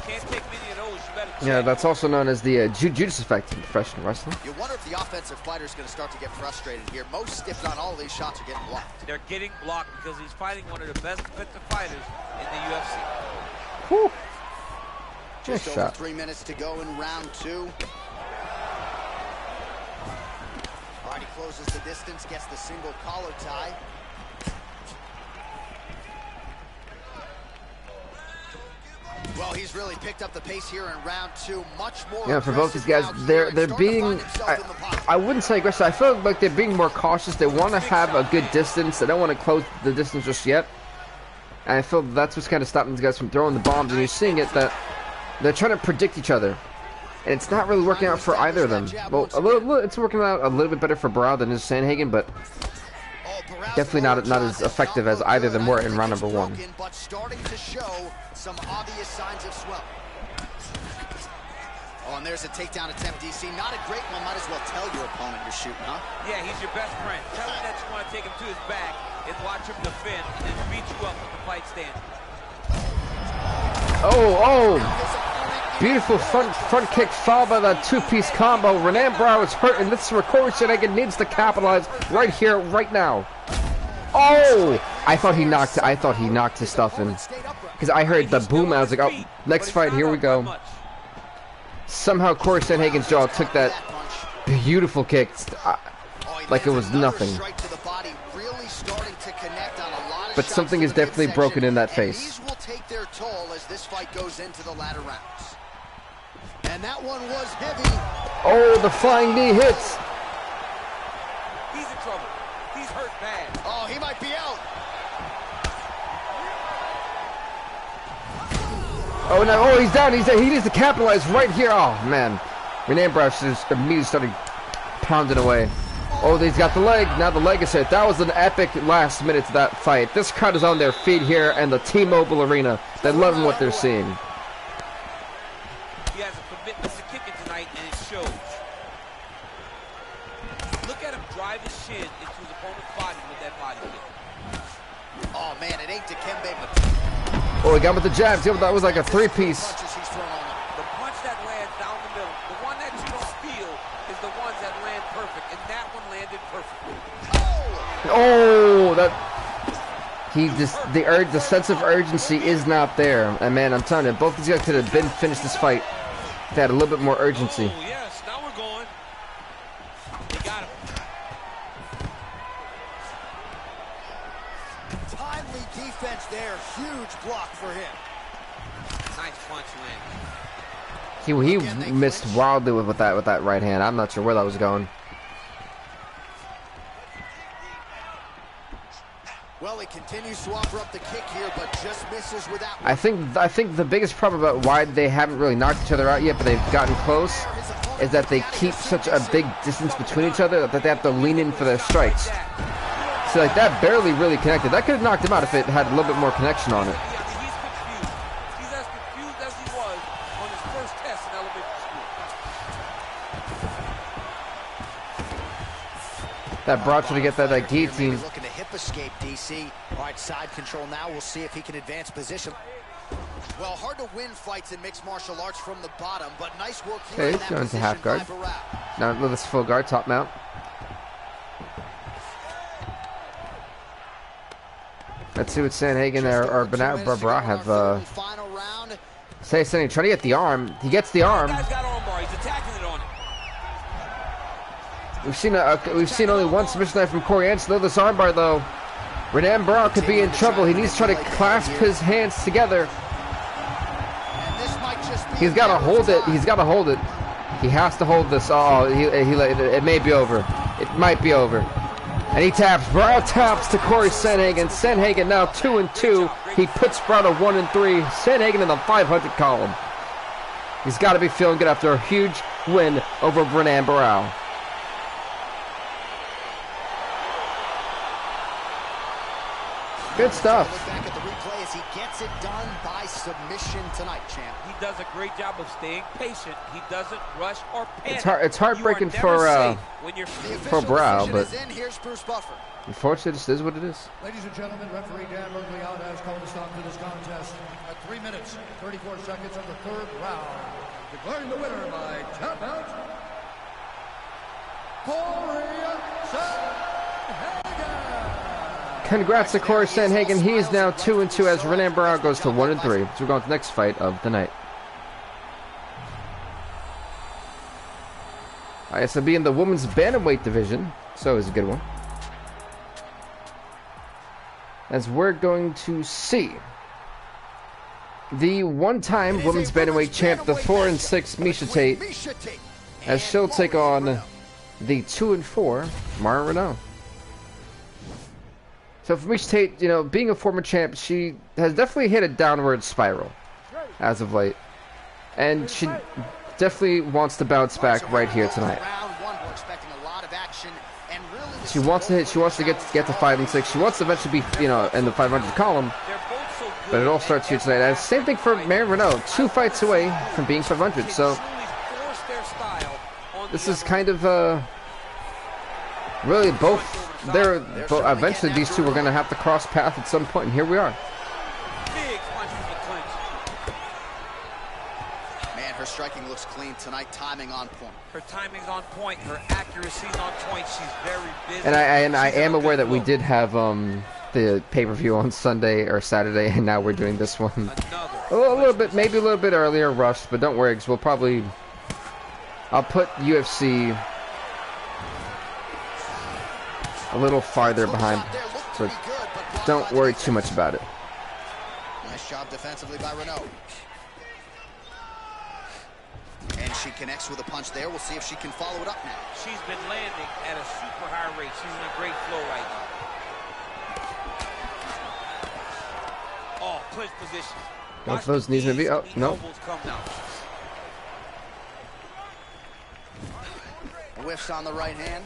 Can't take many of those. You better check. Yeah, that's also known as the Judas effect in professional wrestling. You wonder if the offensive fighter is going to start to get frustrated here. Most, if not all, of these shots are getting blocked. They're getting blocked because he's fighting one of the best defensive fighters in the UFC. Whew. Just Nice over shot. 3 minutes to go in round 2. Already closes the distance, gets the single collar tie. Well, he's really picked up the pace here in round 2. Much more. Yeah, for both these guys, they're being. I wouldn't say aggressive. I feel like they're being more cautious. They want to have a good distance. They don't want to close the distance just yet. And I feel that's what's kind of stopping these guys from throwing the bombs. And you're seeing it that they're trying to predict each other. And it's not really working out for either of them. Well, it's working out a little bit better for Ballot than is Sandhagen, but definitely not as effective as either of them were in round number 1. But starting to show some obvious signs of swelling. Oh, and there's a takedown attempt, DC. Not a great one. Might as well tell your opponent you're shooting, huh? Yeah, he's your best friend. Tell him that you want to take him to his back and watch him defend and then beat you up with the fight stand. Oh! Beautiful front kick followed by that two-piece combo. Renan Brow is hurt, and this is where Corey Sandhagen needs to capitalize right here, right now. Oh! I thought he knocked his stuff in. Because I heard the boom, I was like, oh, next fight, here we go. Somehow Corey Sandhagen's jaw took that beautiful kick like it was nothing. But something is definitely broken in that face. These will take their toll as this fight goes into the latter rounds. And that one was heavy. Oh, the flying knee hits. He's in trouble. He's hurt bad. Oh, he might be out. Oh no! Oh, he's down. He's there. He needs to capitalize right here. Oh man, Renan Brow just immediately started pounding away. Oh, he's got the leg. Now the leg is hit. That was an epic last minute to that fight. This crowd is on their feet here and the T-Mobile Arena. They're loving what they're seeing. He has a commitment to kicking tonight, and it shows. Look at him drive his shin into his opponent's body with that body kick. Oh man, it ain't Dikembe, but Oh, he got with the jabs. That was like a three-piece. The punch that lands down the middle, the one that you don't feel, is the ones that land perfect, and that one landed perfectly. Oh, that the sense of urgency is not there. And man, I'm telling you, both these guys could have been finished this fight if they had a little bit more urgency. Oh, yes, now we're going. They got him. Timely defense there, huge block for him. Nice punch land. He missed wildly with that right hand. I'm not sure where that was going. Well, he continues to offer up the kick here, but just misses with that one. I think the biggest problem about why they haven't really knocked each other out yet, but they've gotten close, is that they keep such a big distance between each other that they have to lean in for their strikes. So like that barely really connected. That could have knocked him out if it had a little bit more connection on it. Yeah, I mean, he's confused. He's as confused as he was on his first test in elementary school. That brought you to get that guillotine. Looking to hip escape, DC. All right, side control now. We'll see if he can advance position. Well, hard to win fights in mixed martial arts from the bottom, but nice work here. Okay, he's going to half guard. Now with this full guard, top mount. Let's see what Sandhagen or Brow have. Say something. Trying to get the arm. He gets the arm. Guy's got arm bar. He's attacking it on him. We've seen only one submission knife from Corey Anderson. This armbar though, Renan Brow could be in trouble. He needs to try to clasp his hands together. He's got to hold it. He's got to hold it. He has to hold this. Oh, it may be over. It might be over. And he taps. Brow taps to Corey Sandhagen. Sandhagen now 2-2. He puts Brow to 1-3. Sandhagen in the 500 column. He's got to be feeling good after a huge win over Renan Brow. Good stuff. Look back at the replay as he gets it done by submission tonight, champ. He does a great job of staying patient. He doesn't rush or panic. It's heartbreaking for Brow, but unfortunately, this is what it is. Ladies and gentlemen, referee Dan Mergliotta has called a stop to this contest at 3 minutes, 34 seconds of the third round. Declaring the winner by tap out, Corey Sandhagen. Congrats to Corey Sandhagen. He is now 2-2 as Renan Brow goes to 1-3. So we're going to the next fight of the night. Alright, so be in the women's bantamweight division. So it's a good one. As we're going to see the one-time women's bantamweight champ, the 4-6 Miesha Tate, as she'll take on the 2-4 Mara Renault. So for Miesha Tate, you know, being a former champ, she has definitely hit a downward spiral as of late. And she definitely wants to bounce back right here tonight. She wants to get to 5-6. She wants to eventually be, you know, in the 500 column. But it all starts here tonight. And same thing for Mara Renault, 2 fights away from being 500. So this is kind of really both. Eventually these two are going to have to cross paths at some point, and here we are. Man, her striking looks clean tonight. Timing on point. Her timing's on point. Her accuracy's on point. She's very busy. And I am aware that we did have the pay-per-view on Sunday or Saturday, and now we're doing this one a little bit, maybe a little bit earlier, rushed. But don't worry, because we'll probably. I'll put UFC a little farther behind, so don't worry too much about it. Nice job defensively by Renault. And she connects with a punch there. We'll see if she can follow it up now. She's been landing at a super high rate. She's in a great flow right now. Oh, clinch position. Go for those knees, maybe. Oh, no. Whiffs on the right hand.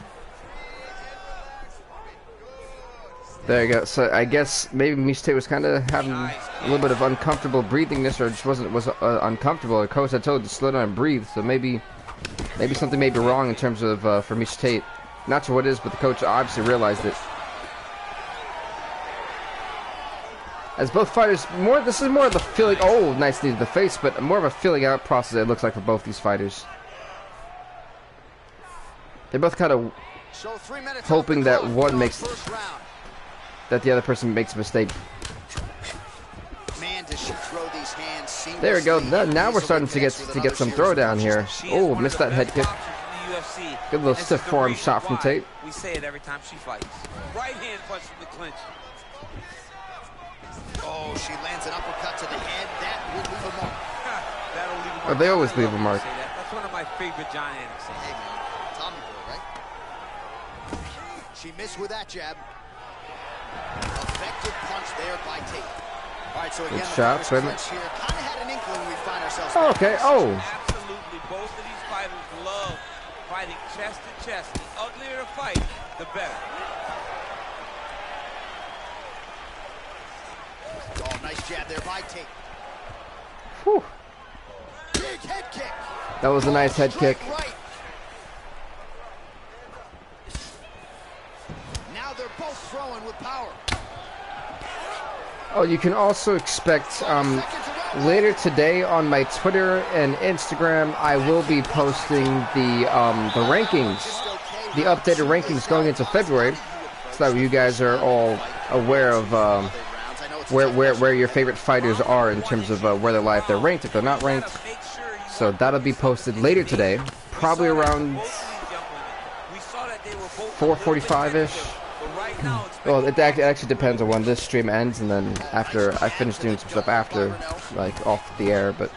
There you go. So I guess maybe Miesha Tate was kind of having a little bit of uncomfortable breathingness, or just was uncomfortable. Her coach had told her to slow down and breathe. So maybe something may be wrong in terms of for Miesha Tate. Not sure what it is, but the coach obviously realized it. As both fighters, this is more of the feeling. Oh, nice knee to the face, but more of a feeling out process. It looks like for both these fighters. They're both kind of hoping that one makes. That the other person makes a mistake. Man, does she throw these hands. There we go. Now we're starting to get some throwdown here. Oh, missed that head kick. Good little stiff forearm shot from Tate. We say it every time she fights. Right hand punch from the clinch. Oh, she lands an uppercut to the head. That will leave a mark. That'll leave a mark. Oh, they always leave a mark. That's one of my favorite John Anderson. Hey, man. Tommy boy, right? She missed with that jab. Effective punch there by Tate. All right, so again, good shot, here kind of had an inkling we find ourselves. Oh, okay. Oh. Absolutely, both of these fighters love fighting chest to chest. The uglier the fight, the better. Oh, nice jab there by Tate. Whew. Big head kick. That was a nice head kick. Right. Now they're both throwing with power. Oh, you can also expect later today on my Twitter and Instagram, I will be posting the rankings, the updated rankings going into February, so that you guys are all aware of where your favorite fighters are in terms of where they're live, if they're ranked, if they're not ranked. So that'll be posted later today, probably around 4:45-ish. Well, it actually depends on when this stream ends, and then after I finish doing some stuff after, like off the air. But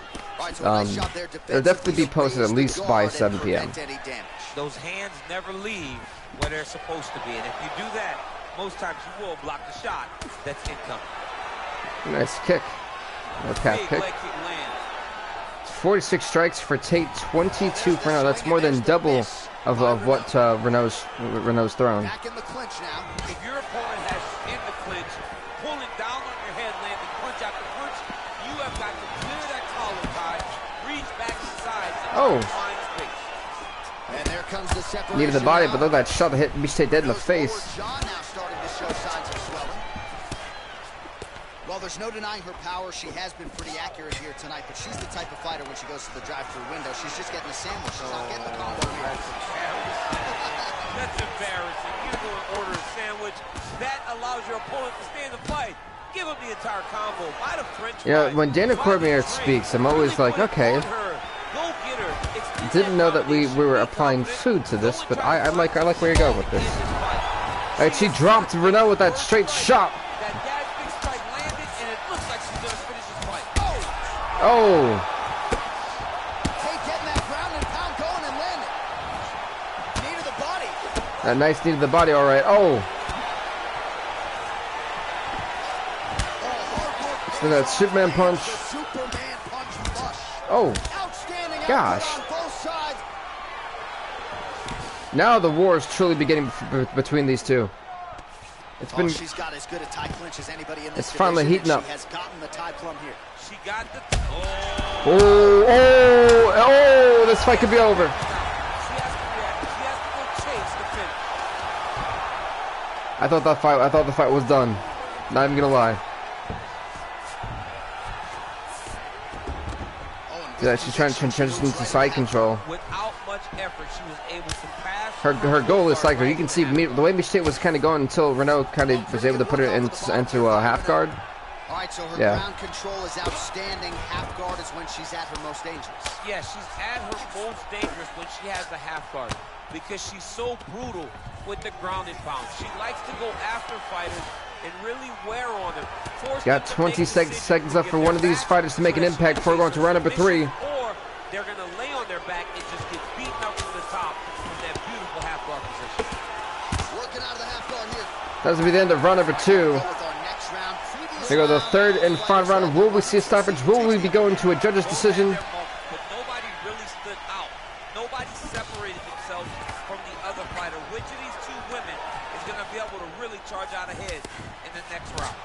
it'll definitely be posted at least by 7 p.m. Those hands never leave where they're supposed to be, and if you do that, most times you will block the shot that's incoming. Nice kick. No calf kick. 46 strikes for Tate, 22 for Renault. That's more than double of what Renault's thrown. Back in the clinch now. If your opponent has in the clinch, pulling down on your head, landing punch after punch, you have got to clear that collar tie, reach back inside, and find space. And there comes the separation. Needed the body, but look at that shot that hit Miesha Tate dead in the face. Jaw now starting to show signs of swelling. Well, there's no denying her power. She has been pretty accurate here tonight, but she's the type of fighter when she goes to the drive-through window. She's just getting a sandwich. She's not getting the combo here. That's embarrassing. You go and order a sandwich. That allows your opponent to stay in the fight. Give him the entire combo. Buy the French fries. Yeah, when Dana Cormier speaks, I'm always like, okay. Didn't know that we were applying food to this, but I like where you're going with this. Alright, she dropped Renault with that straight shot. Oh! Tate getting that ground and pound going and landing. Knee to the That nice knee to the body, all right. Oh. So that Superman punch. Oh. Gosh. Now the war is truly beginning between these two. It's been. She's got as good a tie clinch as anybody in this it's finally heating up. She has gotten the tie plum here. She got the. Oh! This fight could be over. She has to go chase the finish. I thought the fight was done. Not even gonna lie. Yeah, she's trying to transition into side control. Without much effort, she was able to pass. Her goal is side control. You can see the way Michelle was kind of going until Renault kind of was able to put her into a half guard. All right, so her ground control is outstanding. Half guard is when she's at her most dangerous. Yeah, she's at her most dangerous when she has the half guard because she's so brutal with the ground and pound. She likes to go after fighters and really wear on them. Got 20 seconds left for one of these fighters to make an impact before going to round number 3. Or they're going to lay on their back and just get beaten up from the top from that beautiful half guard position. Working out of the half guard here. That's going to be the end of round number 2. Here go the third and final round. Will we see a stoppage? Will we be going to a judge's decision? But nobody really stood out. Nobody separated themselves from the other fighter. Which of these two women is going to be able to really charge out ahead in the next round?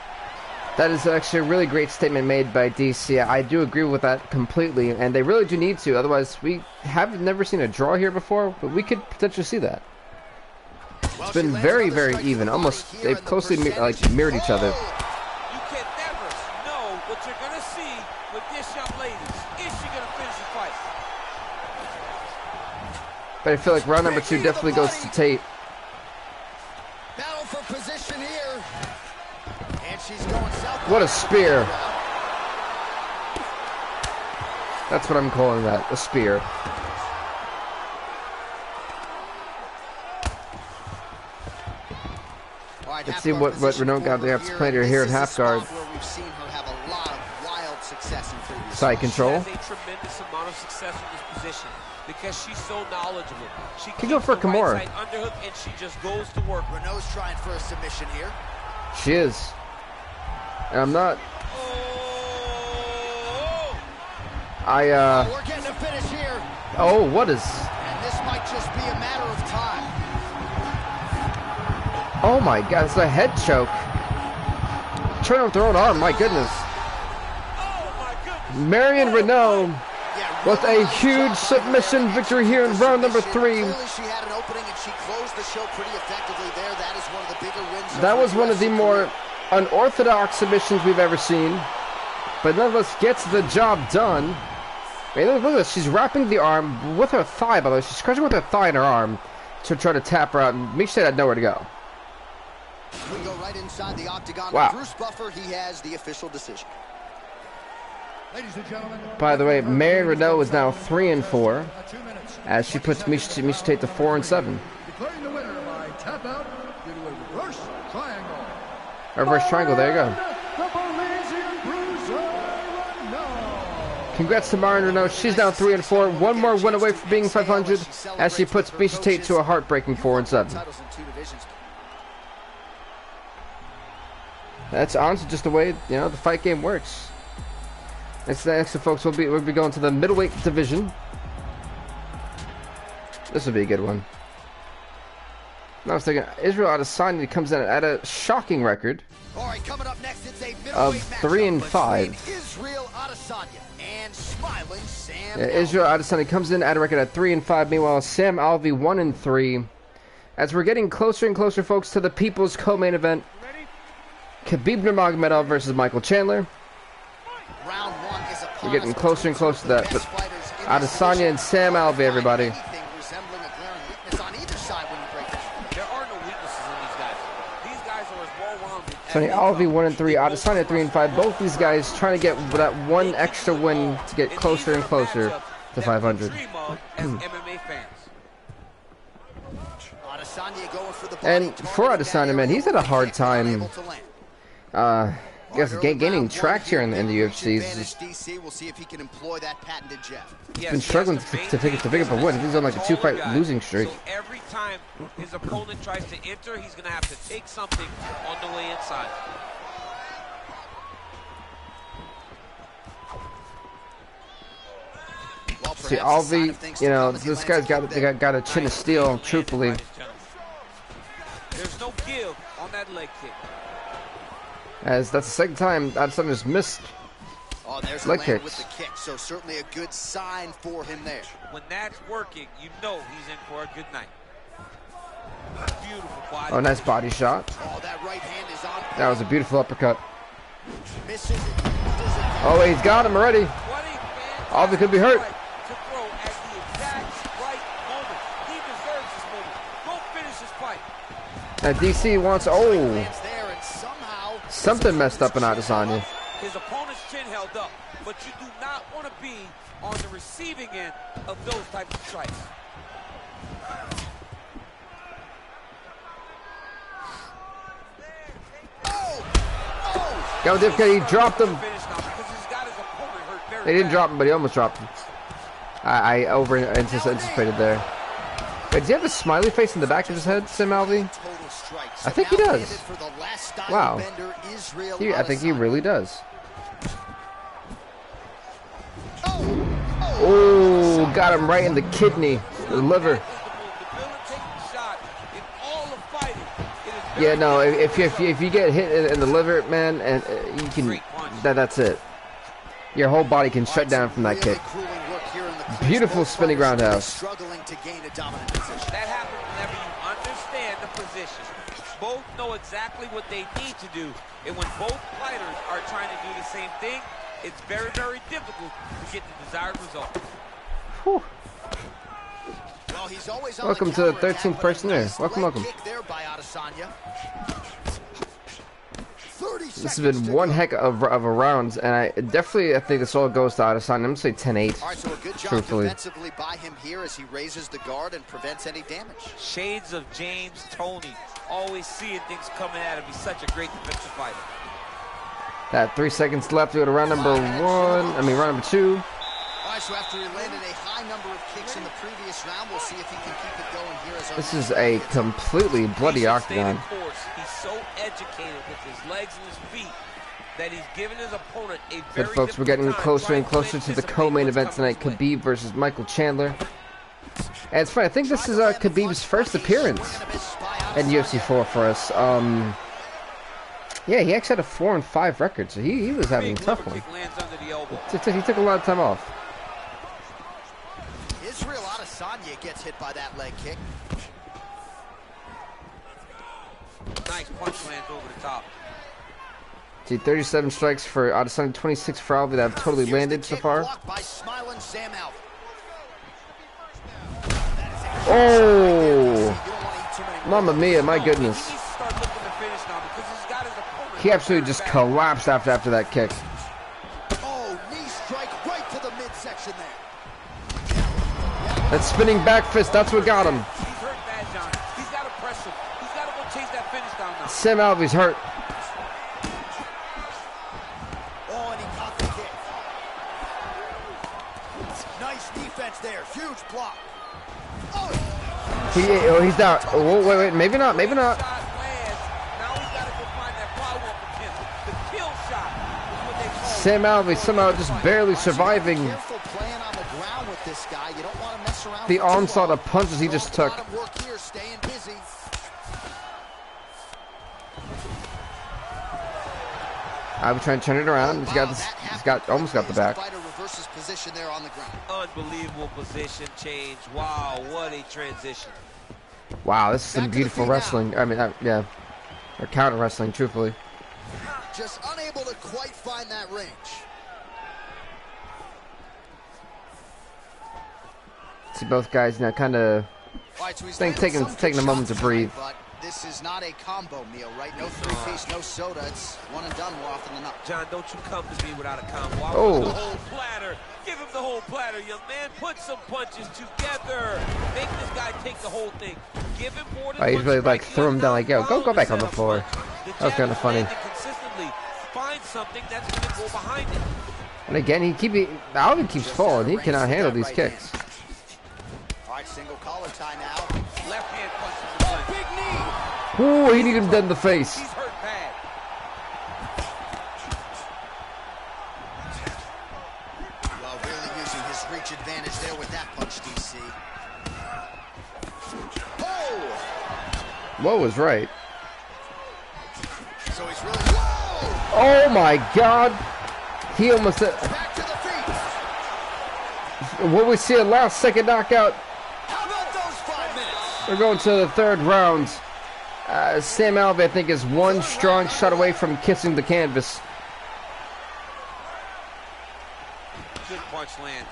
That is actually a really great statement made by DC. I do agree with that completely, and they really do need to. Otherwise, we have never seen a draw here before, but we could potentially see that. It's been very, very even. Almost, they've closely mirrored each other. You can never know what you're going to see with this young lady. Is she going to finish the fight? But I feel like round number 2 definitely goes to Tate. Battle for position here. And she's going south. What a spear. That's what I'm calling that, a spear. Let's see what Renault got to have to play here at half guard. Side control. She has a tremendous amount of success in this position because she's so knowledgeable. She can go for a Kimura. Right underhook and she just goes to work. Renault's trying for a submission here. She is. And I'm not. We're getting a finish here. Oh, what is? And this might just be a matter of time. Oh my God, it's a head choke. Turn off their own arm, my goodness. Marion Renault with a huge submission victory here in round number 3. She had an opening and she closed the show pretty effectively there. That is one of the bigger wins. That was one of the more unorthodox submissions we've ever seen, but nonetheless gets the job done. I mean, look at this. She's wrapping the arm with her thigh, by the way. She's crushing with her thigh in her arm to try to tap her out. And Mish said had nowhere to go. We go right inside the octagon. Wow. Bruce Buffer, he has the official decision. Ladies and gentlemen, By the way, Marion Renault is now 3-4, as she puts Mish Tate to 4-7. declaring the winner by tap out due to a reverse triangle. Reverse triangle, there you go. The Belizean Bruiser Renault. Congrats to Marion Renault. She's now 3-4. One more win away from being 500, as she puts Mish Tate to a heartbreaking 4-7. That's honestly just the way, the fight game works. Next, folks, we'll be going to the middleweight division. This will be a good one. I was thinking, Israel Adesanya comes in at a shocking record of 3-5. Israel Adesanya and smiling Sam. Israel Adesanya comes in at a record at 3-5. Meanwhile, Sam Alvey 1-3. As we're getting closer and closer, folks, to the People's Co-Main event. Khabib Nurmagomedov versus Michael Chandler. Round 1 is We're getting closer and closer to that. But Adesanya and Sam Alvey, everybody. There are no weaknesses in these guys. These guys are as well-rounded. Sonny Alvey 1-3, Adesanya 3-5. Both these guys trying to get that one extra win to get closer and closer to 500. And for Adesanya, man, he's had a hard time. I guess gaining traction here in the UFC. He's been struggling to pick up a win. He's on like a 2-fight losing streak. So every time his opponent tries to enter, he's going to have to take something on the way inside. See, Alvi, you know, this guy's got a chin of steel, truthfully. There's no give on that leg kick. As that's the second time Adesanya's missed leg kicks. With the kick, so certainly a good sign for him there. When that's working, you know he's in for a good night. Beautiful body. Oh, nice body shot. Oh, that right hand is on. That was a beautiful uppercut. Misses. Oh, he's got him already. Alvi could be hurt. To throw at the exact right moment. He deserves this moment. Go finish his fight. Now DC wants, something messed up in Adesanya. His opponent's chin held up, but you do not want to be on the receiving end of those types of strikes. Go Dipka, he dropped him. They didn't drop him, but he almost dropped him. I over anticipated there. Wait, does he have a smiley face in the back of his head, Sim Alvi? I think he does. Wow. I think he really does. Oh, got him right in the kidney, the liver. Yeah, no, if you get hit in the liver, man, and you can, that's it. Your whole body can shut down from that kick. Beautiful spinning roundhouse. That happens whenever you understand the position. Both know exactly what they need to do, and when both fighters are trying to do the same thing, it's very, very difficult to get the desired result. Whew. Well, he's always welcome to the 13th person there. Welcome. This has been one heck of a round, and I think this all goes to Adesanya. I'm gonna say 10-8. All right, so a good job defensively by him here as he raises the guard and prevents any damage. Shades of James Toney, always seeing things coming at him. He's such a great defensive fighter. That 3 seconds left to go to round number round number 2. All right, so after he landed a high number of kicks in the previous round, we'll see if he can keep it going here. This is a completely bloody octagon. He's so educated with his legs and his feet that he's given his opponent a very But folks, we're getting closer and closer to the co-main event tonight, Khabib versus Michael Chandler. And it's funny, I think this is Khabib's first appearance in UFC 4 for us. Yeah, he actually had a 4-5 record, so he was having a tough one. He took a lot of time off. Israel Adesanya gets hit by that leg kick. Nice punch lands over the top. See, 37 strikes for Adesanya, 26 for Alvi that have totally landed so far. Oh! Mamma mia, my goodness. He absolutely just collapsed after that kick. Oh, knee strike right to the midsection there. That spinning back fist, that's what got him. He's hurt bad, John. He's got to press him. He's got to go chase that finish down now. Sam Alvey's hurt. Oh, and he caught the kick. Nice defense there. Huge block. Oh, he's down. Oh, wait, maybe not. Sam Alvey somehow just barely surviving the onslaught of punches he just took. I was trying to turn it around. Almost got the back. Unbelievable position change. Wow, what a transition. Wow, this is some beautiful wrestling. I mean, yeah, or counter wrestling, truthfully. Just unable to quite find that range. See both guys now kind of taking a moment to breathe. But this is not a combo meal, right? No 3-piece, no soda. It's one and done more often than not. John, don't you come to me without a combo. I want the whole platter. Give him the whole platter, young man. Put some punches together. Make this guy take the whole thing. Give him more than he's really like threw him down like, yo, go back on the floor. That was kind of funny. Find something that's going to go behind it. And again, Alvin keeps falling. He cannot handle these kicks. All right, single collar tie now. Left hand Ooh, he needed him dead in the face. He's hurt bad. Well, really using his reach advantage there with that punch, DC. Oh! What was right? So he's really... Whoa! Oh my God! He almost... Back to the feet. What we see a last second knockout. How about those 5 minutes? We're going to the third round. Sam Alvey, I think, is one strong shot away from kissing the canvas. Good punch lands.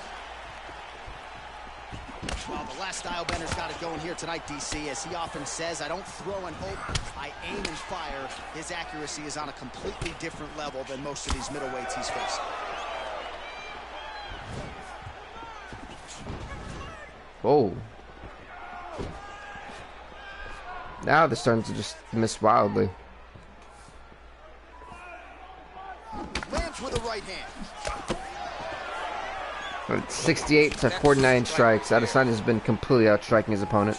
Well, the last style bender's got it going here tonight, DC. As he often says, I don't throw and hope, I aim and fire. His accuracy is on a completely different level than most of these middleweights he's facing. Oh. Now they're starting to just miss wildly. Lands with a right hand. But 68 to 49 strikes. Adesanya has been completely outstriking his opponent.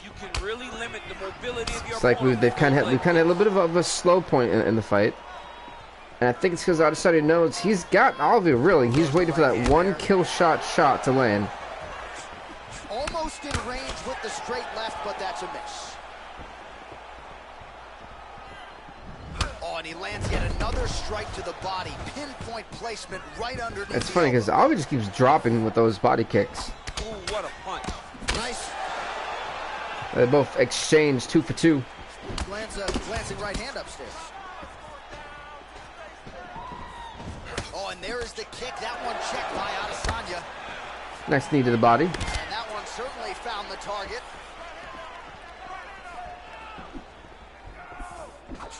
You can really limit the mobility of your It's like we've kind of hit a little bit of a slow point in the fight. And I think it's because Adesanya knows he's got Alvey reeling. He's waiting for that one kill shot to land. Almost in range with the straight left, but that's a miss. Oh, and he lands yet another strike to the body. Pinpoint placement right underneath. It's funny because Alvey just keeps dropping with those body kicks. Ooh, what a punch. Nice. They both exchange 2 for 2. Lands a glancing right hand upstairs. Oh, and there is the kick. That one checked by Adesanya. Nice knee to the body. And that one certainly found the target.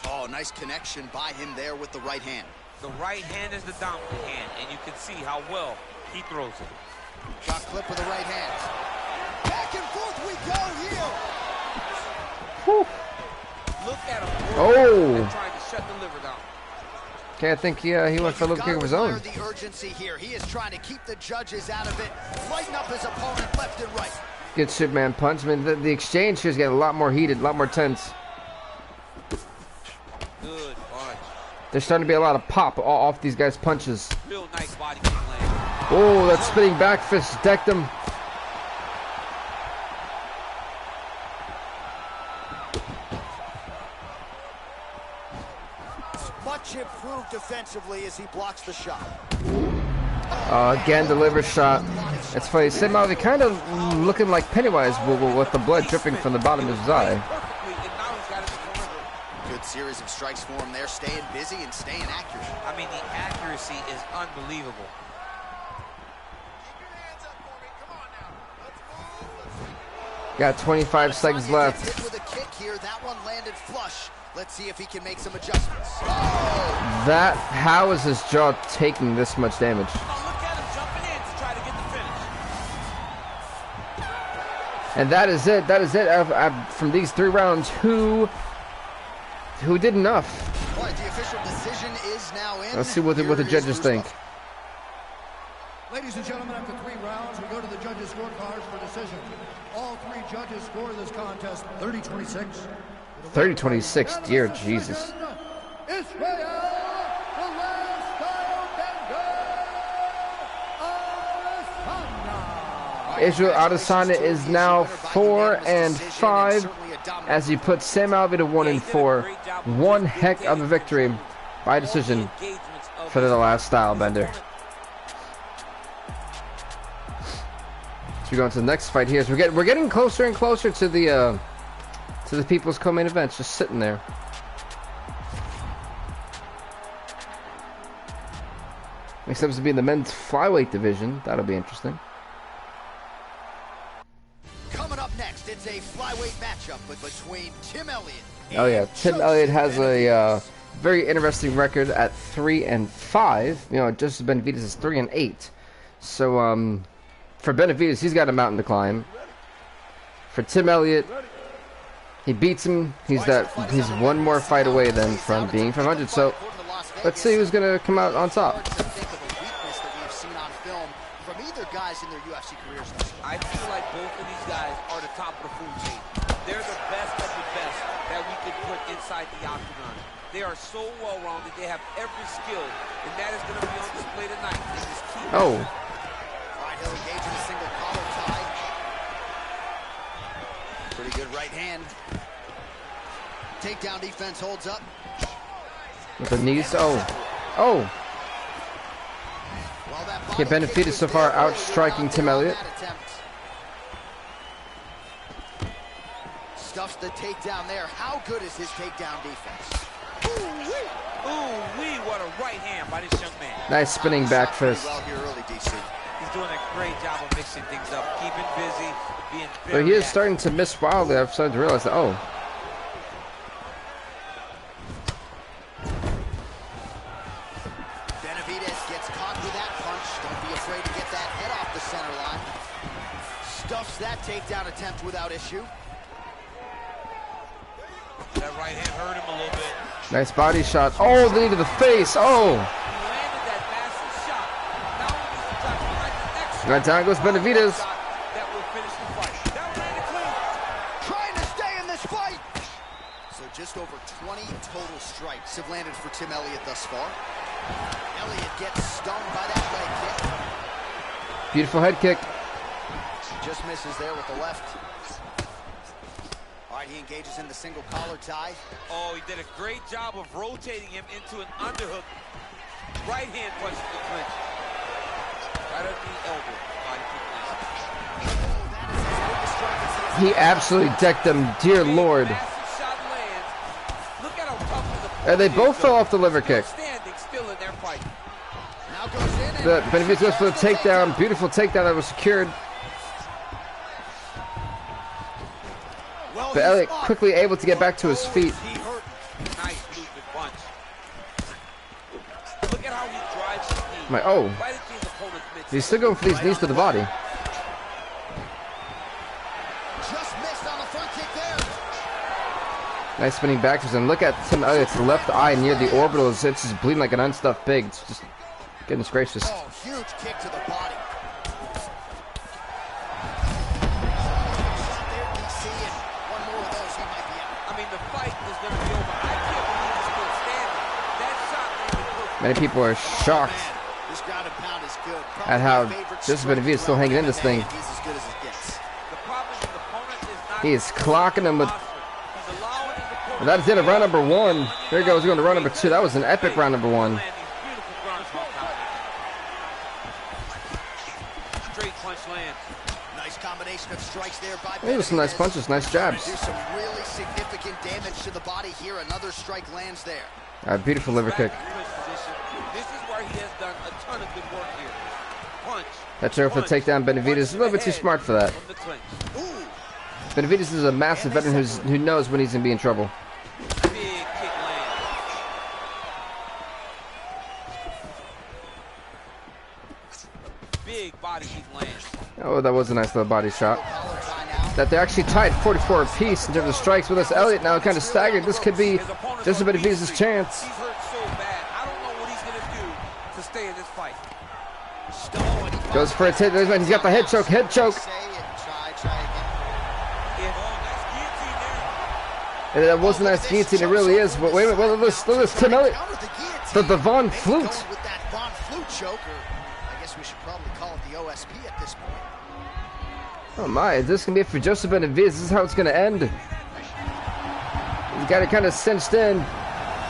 Oh, nice connection by him there with the right hand. The right hand is the dominant hand, and you can see how well he throws it. Drop clip with the right hand. Back and forth we go here. Whew. Look at him. Oh. Trying to shut the liver down. Okay, I think he went for a little kick of his own. The urgency here. He is trying to keep the judges out of it, lighten up his opponent left and right. Good Superman punch. I mean, the exchange here is getting a lot more heated, a lot more tense. Good punch. There's starting to be a lot of pop off these guys' punches. Real nice body kick land. Oh, that spinning back fist decked him. Much improved defensively as he blocks the shot. Again, delivers shot. It's funny, Sam Alvey kind of looking like Pennywise with the blood dripping from the bottom of his eye. Good series of strikes for him there, staying busy and staying accurate. I mean, the accuracy is unbelievable. Got 25 seconds left. Hit with a kick here. That one landed flush. Let's see if he can make some adjustments. Oh! How is his jaw taking this much damage? Oh, look at him jumping in to try to get the finish. And that is it. That is it. From these 3 rounds, who did enough? All right, the official decision is now in. Let's see what the judges think. Ladies and gentlemen, after 3 rounds, we go to the judges' scorecards for decision. All 3 judges score this contest 30-26. 30-26, dear Jesus. Israel Adesanya is now 4-5 as he puts Sam Alvey to 1-4. One heck of a victory by decision for the last style bender. So we go on to the next fight here. So we're getting closer and closer to the people's co-main events, just sitting there. Next up is to be in the men's flyweight division. That'll be interesting. Coming up next, it's a flyweight matchup between Tim Elliott. Oh yeah, Tim Elliott has a very interesting record at 3-5. You know, Joseph Benavidez is 3-8. So for Benavidez, he's got a mountain to climb. For Tim Elliott, he beats him. He's one more fight away then from being 500. So let's see who's gonna come out on top. Think of a weakness that we've seen on film film from either guys in their UFC careers thus far. I feel like both of these guys are the top of the food chain. They're the best of the best that we could put inside the octagon. They are so well-rounded. They have every skill, and that is going to be on display tonight. Oh. All right, he'll engage in a single collar tie. Pretty good right hand. Takedown defense holds up. With the knees. Oh. Oh. Okay, Benavidez so far outstriking Tim Elliott. Stuffs the takedown there. How good is his takedown defense? Ooh-wee, what a right hand by this young man. Nice spinning back fist. Well here early, DC. He's doing a great job of mixing things up, keeping busy, being very But he is active. starting to miss wildly. I've started to realize that. Oh. Benavidez gets caught with that punch. Don't be afraid to get that head off the center line. Stuffs that takedown attempt without issue. That right hand hurt him a little bit. Nice body shot. Oh, the knee to the face. Oh. He landed that massive shot. Now he needs to try to find the next shot. Right down goes Benavidez. That will finish the fight. That one landed clean. Trying to stay in this fight. So just over 20 total strikes have landed for Tim Elliott thus far. Elliott gets stung by that leg kick. Beautiful head kick. Just misses there with the left. All right, he engages in the single collar tie. Oh, he did a great job of rotating him into an underhook. Right hand punch to the clinch. Right at the elbow. Body kick lands. He absolutely decked them. Dear Lord. Massive shot lands. Look at how tough the And they both fell off the liver kick. standing still in their fight. Now goes in and The Benavidez goes for the takedown. Beautiful takedown that was secured. well, But he's Elliott up. quickly able to get back to his feet. He hurt. Nice movement punch. Look at how he drives his knee. My oh. Right into his opponent's midsection. He's still going for these knees to the body. Just missed on the front kick there. Nice spinning backwards. And look at Tim Elliott's left eye near the orbitals. It's just bleeding like an unstuffed pig. It's just goodness gracious. Oh, huge kick to the body. I mean, the fight is going to be over. I can't believe he's still standing. That shot landed perfect. Many people are shocked This ground and pound is good. at how Probably my favorite Joseph strike Benavidez is still hanging in this thing. and he's as good as it gets. The problem is his opponent is not. He is clocking him with. He's allowing his opponent. That's it. Round number one. There he goes. We're going to round number two. That was an epic round number one. Land these beautiful ground and pound counters. Straight punch lands. Nice combination of strikes there by Those were some nice Benavidez. punches, nice jabs. Do some really significant damage to the body here. Another strike lands there. Beautiful liver kick. Back in his position. This is where he has done a ton of good work here. Punch. That's there for the takedown. Benavidez is a little bit too smart for that. From the clinch. Ooh, Benavidez is a massive veteran who knows when he's going to be in trouble. Big kick lands. Big body kick lands. Oh, that was a nice little body shot. collar tie now. That they're actually tied 44 apiece in terms of strikes with us. Elliott now kind of staggered. This could be His opponent's just on Benavidez' Beach Street. chance. He's hurt so bad. I don't know what he's going to do to stay in this fight. Stow, and he Goes for a hit. He's got the head choke. Head choke. Say it. Try again. That's guillotine there. And that was a nice guillotine. It really is. But wait a minute. Look at this. Tim Elliott. Counter the guillotine. The Von And he's Flute. going with that Von Flute choke, or I guess we should probably call it the OSP at this point. Oh my, is this going to be it for Joseph Benavidez? This is how it's going to end. He's got it kind of cinched in.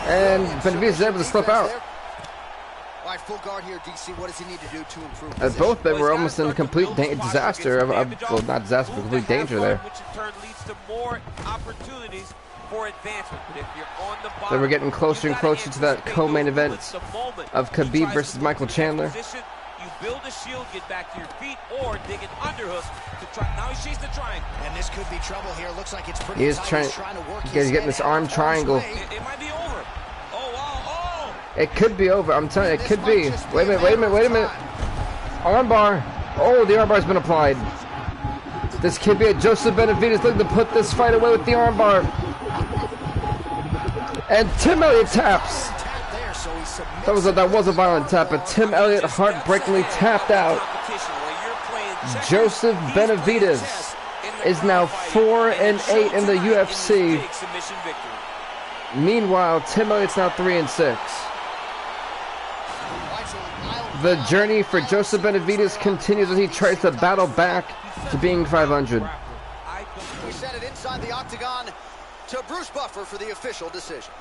And Benavidez is able to slip out. All right, full guard here, DC. What does he need to do to improve As position? both men were almost in complete disaster. Well, not disaster, but complete danger there. Which in turn leads to more opportunities for advancement. But if you're on the bottom, They were getting closer and closer to that co-main event of Khabib versus Michael Chandler. You build a shield, get back to your feet, or dig an underhook to try. Now he chased the triangle. And this could be trouble here. Looks like it's pretty He is tight. trying. He's trying to work He's his getting head this out arm of harm's triangle. way. It might be over. Oh, wow. It could be over. I'm telling you, it This could might be. just Wait a minute. Armbar. Oh, the armbar's been applied. This could be it. Joseph Benavidez looking to put this fight away with the armbar. And Tim Elliott taps. Tap there, so he submits That was a violent tap, but Tim Elliott heartbreakingly tapped out. Joseph Benavidez is now 4-8 in the UFC. Meanwhile, Tim Elliott's now 3-6. The journey for Joseph Benavidez continues as he tries to battle back to being 500. We sent it inside the octagon to Bruce Buffer for the official decision.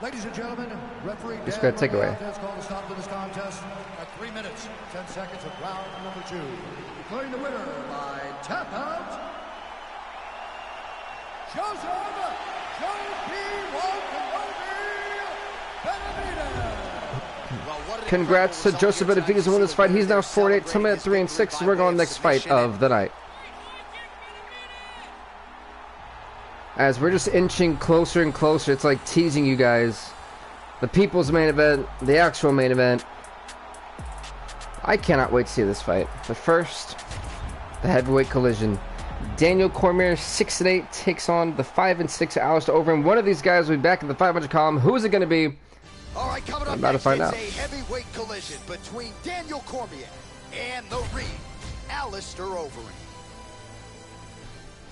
Ladies and gentlemen, referee Just got to take away. has called a stop to this contest at 3 minutes, 10 seconds of round number 2. Declaring the winner by tap out, Joseph Benavidez. Congrats to Joseph Benavidez on winning this fight. He's now 4-8, Tim at 3-6. So we're going next fight of the night. As we're just inching closer and closer, it's like teasing you guys. The people's main event, the actual main event. I cannot wait to see this fight. But first, the heavyweight collision. Daniel Cormier, 6-8, takes on the 5-6 Alistair Overeem. One of these guys will be back in the 500 column. Who is it going to be? All right, coming up about next, to find out. it's a heavyweight collision between Daniel Cormier and the Reed, Alistair Overeem.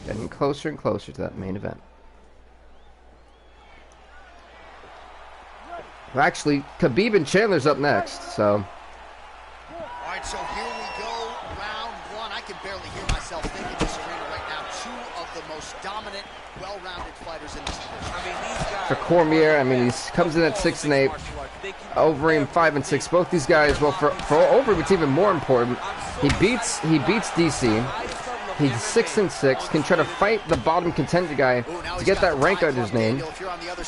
Getting closer and closer to that main event. Well, actually, Khabib and Chandler's up next, so. All right, so here we go, round 1. I can barely hear myself think in this arena right now. 2 of the most dominant, well-rounded fighters in this division. I mean, these guys For Cormier, I mean, he comes in at 6-8. Overeem 5-6. Both these guys, well, for Overeem, it's even more important. He beats DC. He's 6-6. Can try to fight the bottom contender guy to get that rank under his name.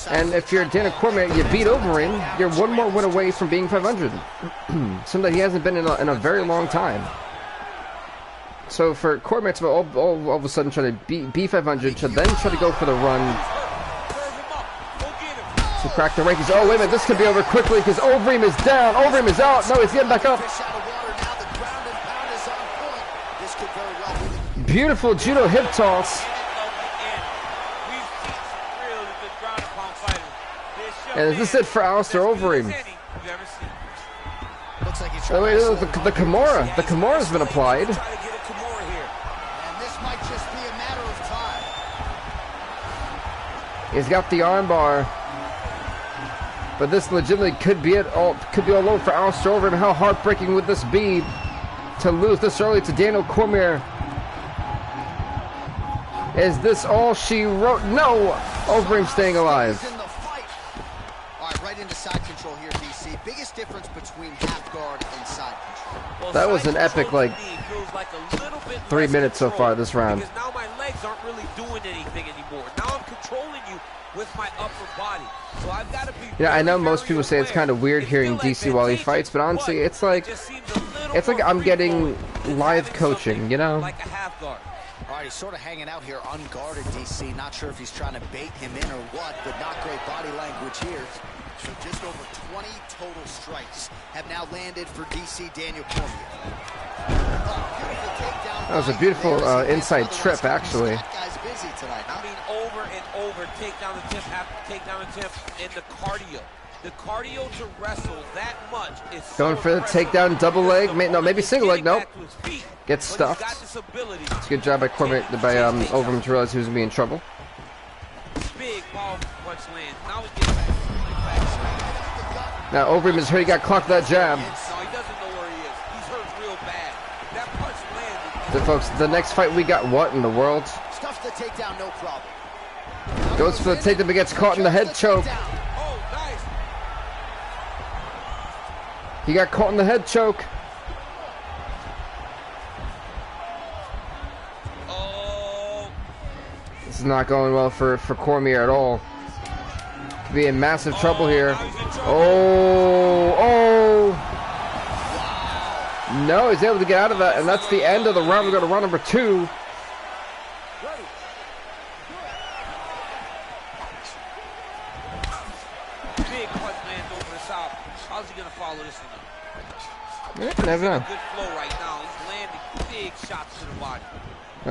And if you're Daniel Cormier, you beat Overeem, you're one more win away from being 500. Something that he hasn't been in a very long time. So for Cormier to all of a sudden try to be 500, to then try to go for the run to crack the rankings. Oh, wait a minute, this could be over quickly because Overeem is down. Overeem is out. No, he's getting back up. Beautiful judo hip toss. And is this it for Alistair Overeem? Oh, wait, look, the Kimura. The Kimura's been applied. And this might just be a matter of time. He's got the armbar. But this legitimately could be all over for Alistair Overeem. How heartbreaking would this be to lose this early to Daniel Cormier? Is this all she wrote? No! Overeem staying alive. All right, right into side control here, DC. Biggest difference between half guard and side control. That was an epic, like, 3 minutes so far this round. Because now my legs aren't really doing anything anymore. Now I'm controlling you with my upper body. So I've got to be. Yeah, I know most people say it's kind of weird hearing DC while he fights, but honestly, it's like I'm getting live coaching, you know? Like a half guard. All right, he's sort of hanging out here unguarded, DC. Not sure if he's trying to bait him in or what, but not great body language here. So just over 20 total strikes have now landed for DC Daniel Cormier. That was a beautiful inside trip, actually. That guy's busy tonight, huh? I mean, over and over, take down the tip, take down the tip, and the cardio. The cardio to wrestle that much is so Going for the impressive. takedown, double leg. No, maybe single leg. Nope. Back to his feet, Gets but stuffed. he's got this ability. It's a good job by Cormier, by Overeem to realize he was going to be in trouble. Big powerful punch lands. Now he gets back. Now Overeem is hurt. He got clocked that jab. No, he doesn't know where he is. He's hurt real bad. That punch landed. So, folks, the next fight we got what in the world? Stuff the takedown, no problem. Goes for the takedown, but gets caught in the head choke. Oh, nice. He got caught in the head choke. Oh. This is not going well for Cormier at all. Could be in massive trouble here. Oh. No, he's able to get out of that, and that's the end of the round. We go to round number 2. Big punch lands over the top. How's he going to follow this one up? Yeah, never know. Good flow right now. He's landing big shots to the body.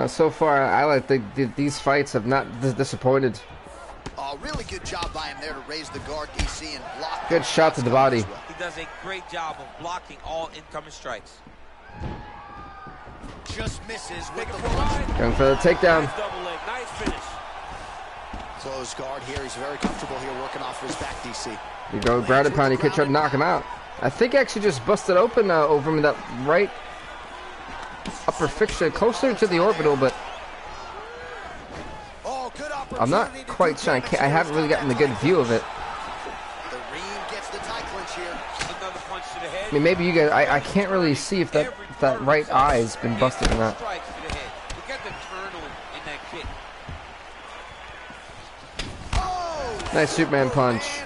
So far, I like these fights have not disappointed. Oh, really good job by him there to raise the guard, DC, and block. Good shot to the body. He does a great job of blocking all incoming strikes. Just misses with the Going for the takedown. Nice double leg. Nice finish. closed guard here. He's very comfortable here working off his back, DC. You go ground and pound. He could try to knock him out. I think he actually just busted open over him in that right upper fixture, closer to the orbital, but I'm not quite sure. I haven't really gotten a good view of it. The Reem gets the tie clinch here. Another punch to the head. I mean, maybe you guys. I can't really see if that right eye's been busted or not. Look at the turn in that kick. Nice Superman punch.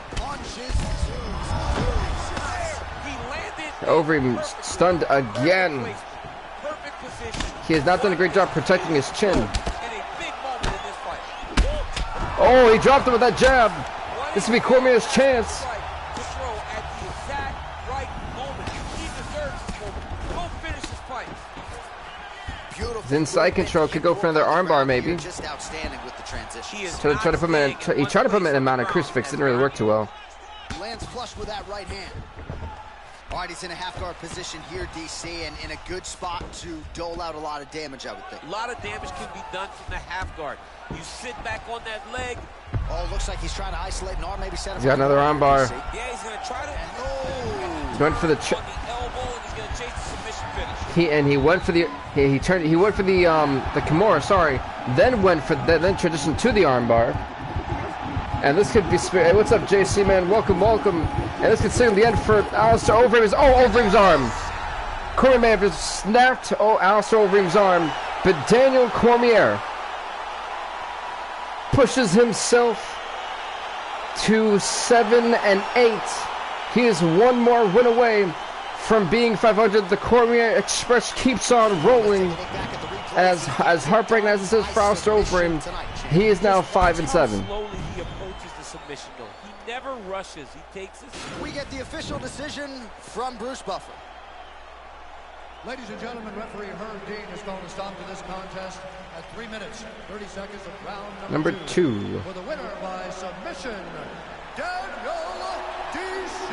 Over him, stunned again. He has not done a great job protecting his chin. Oh, he dropped him with that jab. This will be Cormier's chance. His inside control could go for another armbar, maybe. Just outstanding with the transition. Try to put him in. He tried to put him in a mounted crucifix. Didn't really work too well. He lands flush with that right hand. All right, he's in a half guard position here, DC, and in a good spot to dole out a lot of damage, I would think. A lot of damage can be done from the half guard. You sit back on that leg. Oh, looks like he's trying to isolate an arm, maybe set up. He's got another arm bar. Yeah, he's going to try to. He's going for the. On the elbow, and he's going to chase the submission finish. He went for the. He went for the Kimura. Sorry. Then then transitioned to the arm bar. And this could be. Hey, what's up, JC man? Welcome. And this could signal the end for Alistair Overeem's. Overeem's arm. Cormier may have just snapped Alistair Overeem's arm, but Daniel Cormier pushes himself to 7-8. He is one more win away from being 500. The Cormier Express keeps on rolling. As heartbreaking as this is for Alistair Overeem, he is now 5-7. Slowly he approaches the submission though. He never rushes. He takes his. We get the official decision from Bruce Buffer. Ladies and gentlemen, referee Herb Dean has called a stop to this contest at 3 minutes, 30 seconds of round number 2. For the winner by submission, Daniel DC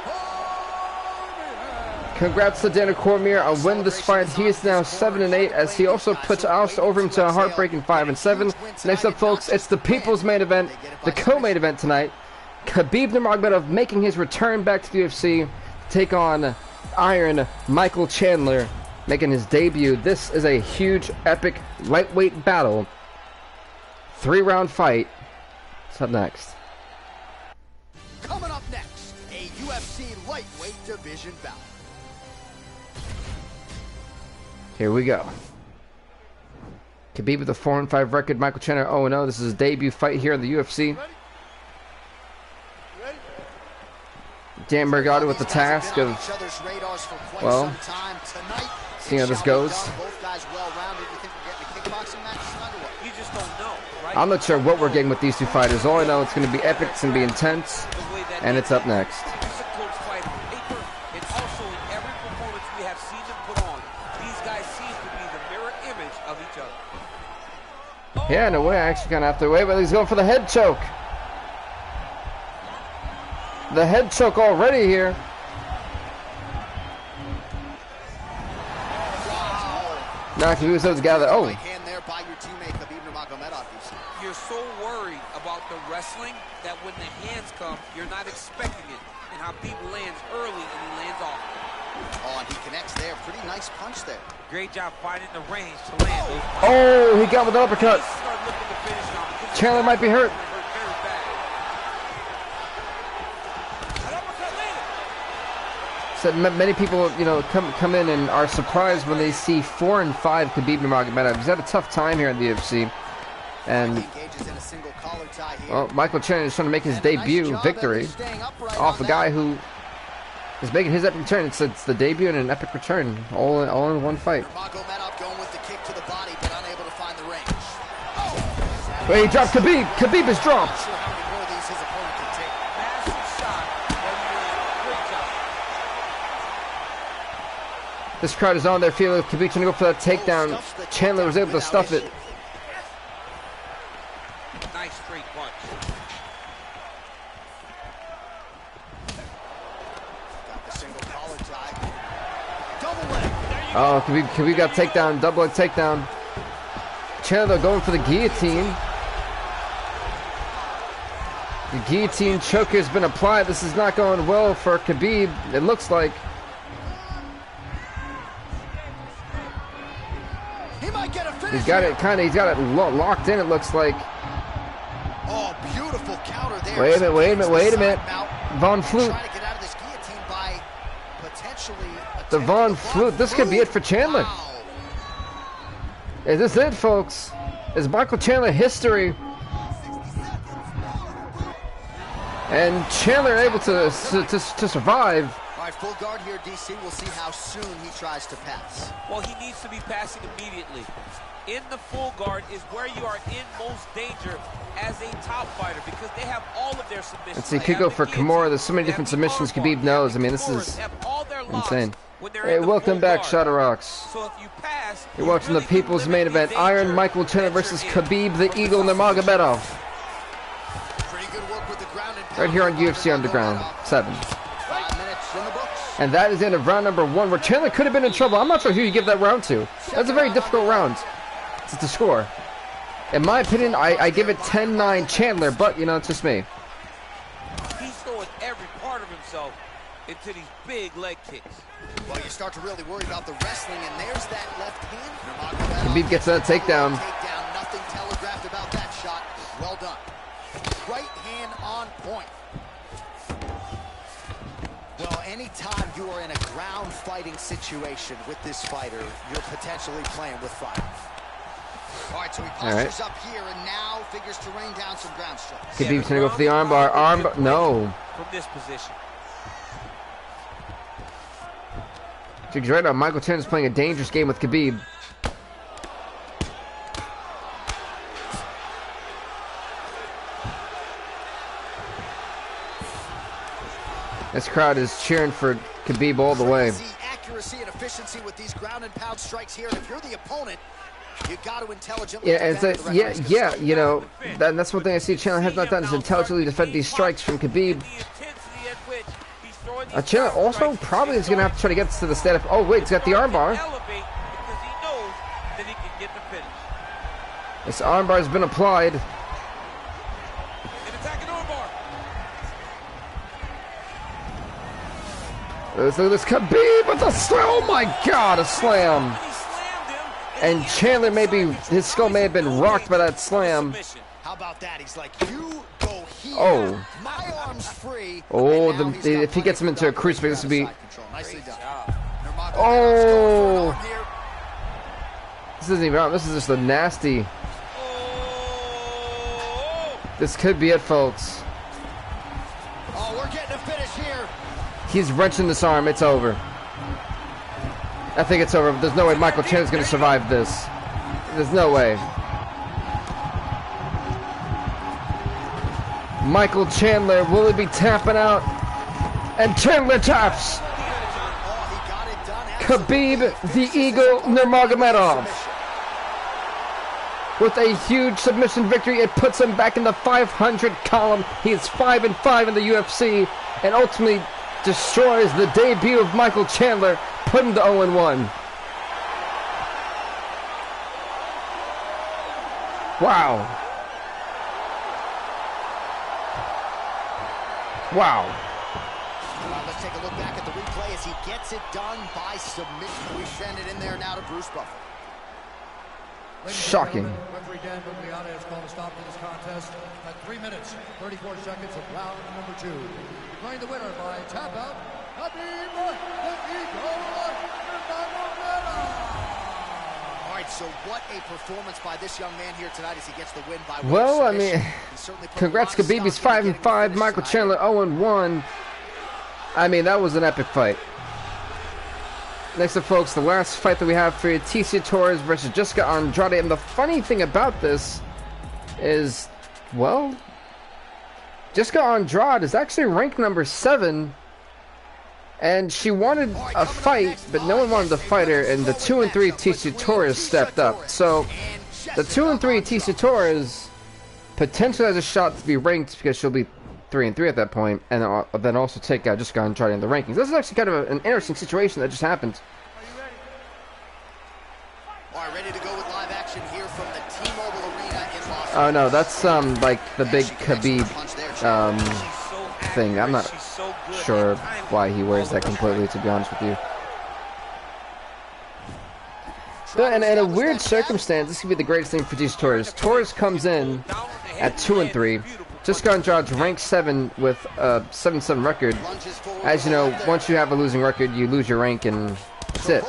Cormier. Congrats to Daniel Cormier on winning this fight. He is now 7-8 as he also puts Alistair Overeem to a heartbreaking 5-7. Next up, folks, it's the people's main event, the co-main event tonight. Khabib Nurmagomedov making his return back to the UFC to take on Iron Michael Chandler, making his debut. This is a huge, epic lightweight battle. 3-round fight. What's up next? Coming up next, a UFC lightweight division bout. Here we go. Khabib with a 4-5 record. Michael Chandler 0-0. This is his debut fight here in the UFC. Dan Bergado with the task of, well, seeing how this goes. I'm not sure what we're getting with these two fighters. All I know, it's going to be epic, it's going to be intense, and it's up next. Yeah, in a way, I actually kind of have to wait, but he's going for the head choke. The head choke already here. Now Khabib was together. Oh. You're so worried about the wrestling that when the hands come, you're not expecting it. And Khabib lands early and he lands off. Oh, and he connects there. Pretty nice punch there. Great job finding the range to land those punches. Oh, he got with the uppercut. Chandler might be hurt. Said many people, you know, come in and are surprised when they see 4-5 Khabib Nurmagomedov. He's had a tough time here in the UFC, and well, Michael Chandler is trying to make his debut victory off a guy who is making his epic return. It's the debut and an epic return, all in one fight. Wait, he dropped Khabib. Khabib is dropped. This crowd is on their feeling. Khabib trying to go for that takedown. Chandler was able to stuff it. Nice straight punch. Oh, Khabib got takedown, double leg takedown. Chandler going for the guillotine. The guillotine choker has been applied. This is not going well for Khabib, it looks like. He might get a finish. He's got it locked in, it looks like. Oh, beautiful counter there. Wait a minute. Von Flute. Trying to get out of this guillotine by potentially The Von Flute. This could be it for Chandler. Wow. Is this it, folks? Is Michael Chandler history? And Chandler able to survive. All right, full guard here, DC. We'll see how soon he tries to pass. Well, he needs to be passing immediately. In the full guard is where you are in most danger as a top fighter because they have all of their submissions. Let's see, could go for Kimura. There's so many different submissions Khabib knows. I mean, this is insane. Hey, welcome back, Shadow Rocks. So if you pass, You're watching the People's Main Event. Iron Michael Chandler versus Khabib the Eagle Nurmagomedov. Pretty good work with the ground and Right here on UFC Underground 7. 5 minutes in the books. And that is the end of round number 1, where Chandler could have been in trouble. I'm not sure who you give that round to. That's a very difficult round to score. In my opinion, I give it 10-9 Chandler, but, you know, it's just me. He's throwing every part of himself into these big leg kicks. Well, you start to really worry about the wrestling, and there's that left hand. Khabib gets that takedown. Nothing telegraphed about that shot. Well done. Right hand on point. Well, anytime you are in a ground fighting situation with this fighter, you're potentially playing with fire. All right, so he postures up here and now figures to rain down some ground strikes. Khabib's gonna go for the armbar. No. From this position. Because right now, Michael Chandler's playing a dangerous game with Khabib. This crowd is cheering for Khabib all the way. Accuracy and efficiency with these ground and pound strikes here, and if you're the opponent, you got to intelligently. Yeah, and yeah, you know, that's one thing I see Chandler has not done is intelligently defend these strikes from Khabib. Chandler also probably is going to have to try to get to the stand-up. Oh, wait, he's got the armbar. This armbar has been applied. Look at this Khabib with a slam. Oh my God, a slam. And Chandler his skull may have been rocked by that slam. How about that? He's like, you go here. Oh. My arm's free. Oh, if he gets him into a crucifix, this would be. Nicely done. Oh. This isn't even on. This is just a nasty. This could be it, folks. Oh, we're getting a finish here. He's wrenching this arm. It's over. I think it's over. There's no way Michael Chandler's going to survive this. There's no way. Michael Chandler, will he be tapping out? And Chandler taps. Khabib the Eagle Nurmagomedov. With a huge submission victory, it puts him back in the 500 column. He is 5-5 in the UFC, and ultimately destroys the debut of Michael Chandler, put him to 0-1. Wow. Wow. Let's take a look back at the replay as he gets it done by submission. We send it in there now to Bruce Buffer. Shocking. Referee Dan Bugliata has called a stop to this contest at 3 minutes, 34 seconds of round number 2. Declaring the winner by tap out, Khabib the Eagle Nurmagomedov. All right, so what a performance by this young man here tonight as he gets the win by well, I mean, congrats Khabib. He's 5-5. Michael Chandler 0-1. I mean, that was an epic fight. Next up, folks, the last fight that we have for you, Tecia Torres versus Jessica Andrade. And the funny thing about this is, well, Jessica Andrade is actually ranked number 7. And she wanted a fight, but no one wanted to fight her. And the 2-3 Tecia Torres stepped up. So, the 2-3 Tecia Torres potentially has a shot to be ranked because she'll be 3-3 at that point, and then also take out Jessica Andrade in the rankings. This is actually kind of an interesting situation that just happened. All right, ready to go with live action here from the T-Mobile Arena in Los Angeles. Oh no, that's like the big Khabib thing. I'm not sure why he wears that completely, to be honest with you. But in a weird circumstance, this could be the greatest thing for these Thurs. Thurs comes in at 2-3. Jessica Andrade ranked 7 with a 7-7 record. As you know, once you have a losing record, you lose your rank and that's it.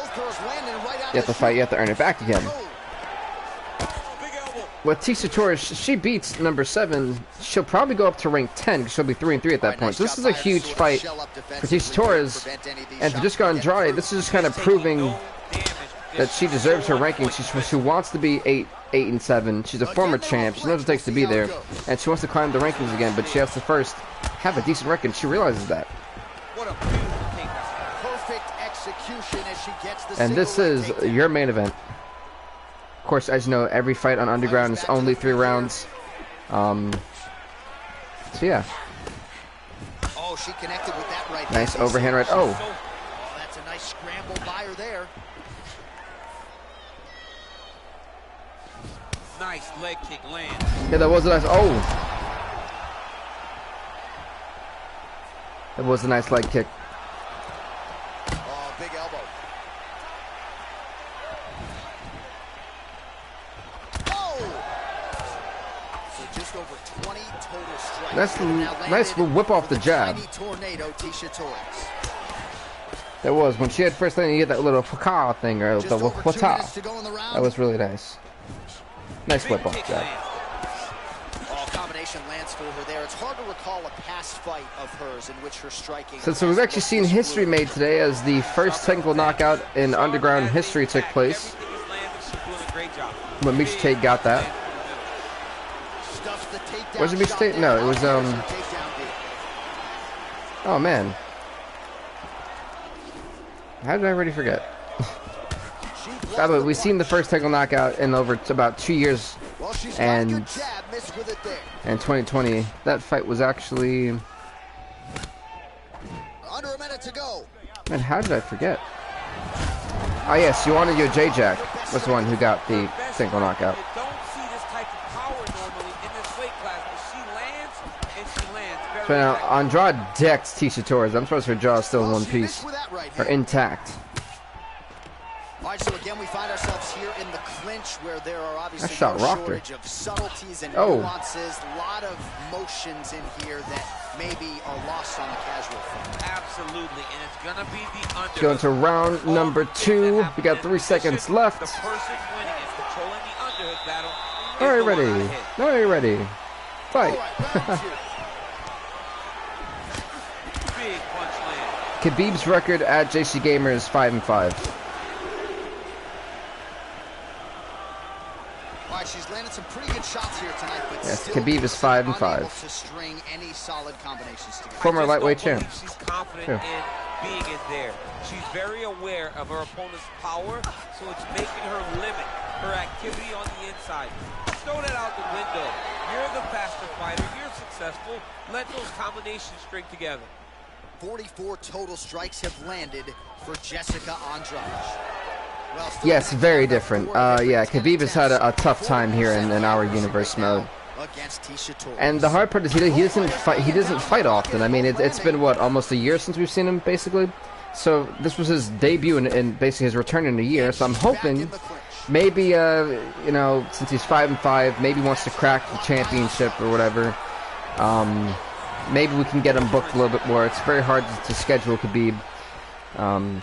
You have to fight, you have to earn it back again. With Tisha Thurs, she beats number 7. She'll probably go up to rank 10 because she'll be 3-3 at that point. So this is a huge fight for Tisha Thurs. And for Jessica Andrade, this is just kind of proving that she deserves her ranking. She wants to be 8-7. She's a former champ. She knows what it takes to be there, and she wants to climb the rankings again. But she has to first have a decent record. She realizes that. And this is your main event. Of course, as you know, every fight on Underground is only 3 rounds. So yeah. Oh, she connected with that right. Nice overhand right. Oh. That's a nice scramble by her there. Nice leg kick land. Yeah, that was a nice. Oh, that was a nice leg kick. Oh, big elbow. Oh! So just over 20 total strikes. That's nice whip off the jab. Tornado, Tisha Thurs. That was when she had first thing. You get that little paka thing or the wata. That was really nice. Nice whip off jab. Oh, combination lands for her there. It's hard to recall a past fight of hers in which her striking. So we've actually seen history made today as the first technical knockout in Underground history took place. When Miesha Tate got that. Was it Miesha Tate? No, it was oh man. How did I already forget? By the way, we've seen the first technical knockout in over about 2 years, and in 2020, that fight was actually. Under a minute to go. Man, how did I forget? Oh yes, Joanna Jędrzejczyk was the one who got the technical knockout. So now Andrade decks Tisha Thurs. I'm surprised her jaw is still in one piece, or intact. All right, so again, we find ourselves here in the clinch where there are obviously no shortage of subtleties and nuances, a lot of motions in here that maybe are lost on the casual front. Absolutely, and it's going to be the under. Going to round number 2. We got 3 seconds left. The person winning is controlling the underhook battle. Are you ready? Are you ready? Fight. Big punch land. Khabib's record at JC Gamer is 5-5. She's landed some pretty good shots here tonight, but yes, still Khabib is 5-5. To string any solid combinations together. Former lightweight champ. She's confident in being in there. She's very aware of her opponent's power, so it's making her limit her activity on the inside. Throw that out the window. You're the faster fighter. You're successful. Let those combinations string together. 44 total strikes have landed for Jessica Andrade. Yes, very different. Yeah, Khabib has had a tough time here in our universe mode. And the hard part is he doesn't fight often. I mean, it's been what, almost a year since we've seen him basically. So this was his debut and basically his return in a year. So I'm hoping maybe you know, since he's 5-5, maybe wants to crack the championship or whatever. Maybe we can get him booked a little bit more. It's very hard to schedule Khabib.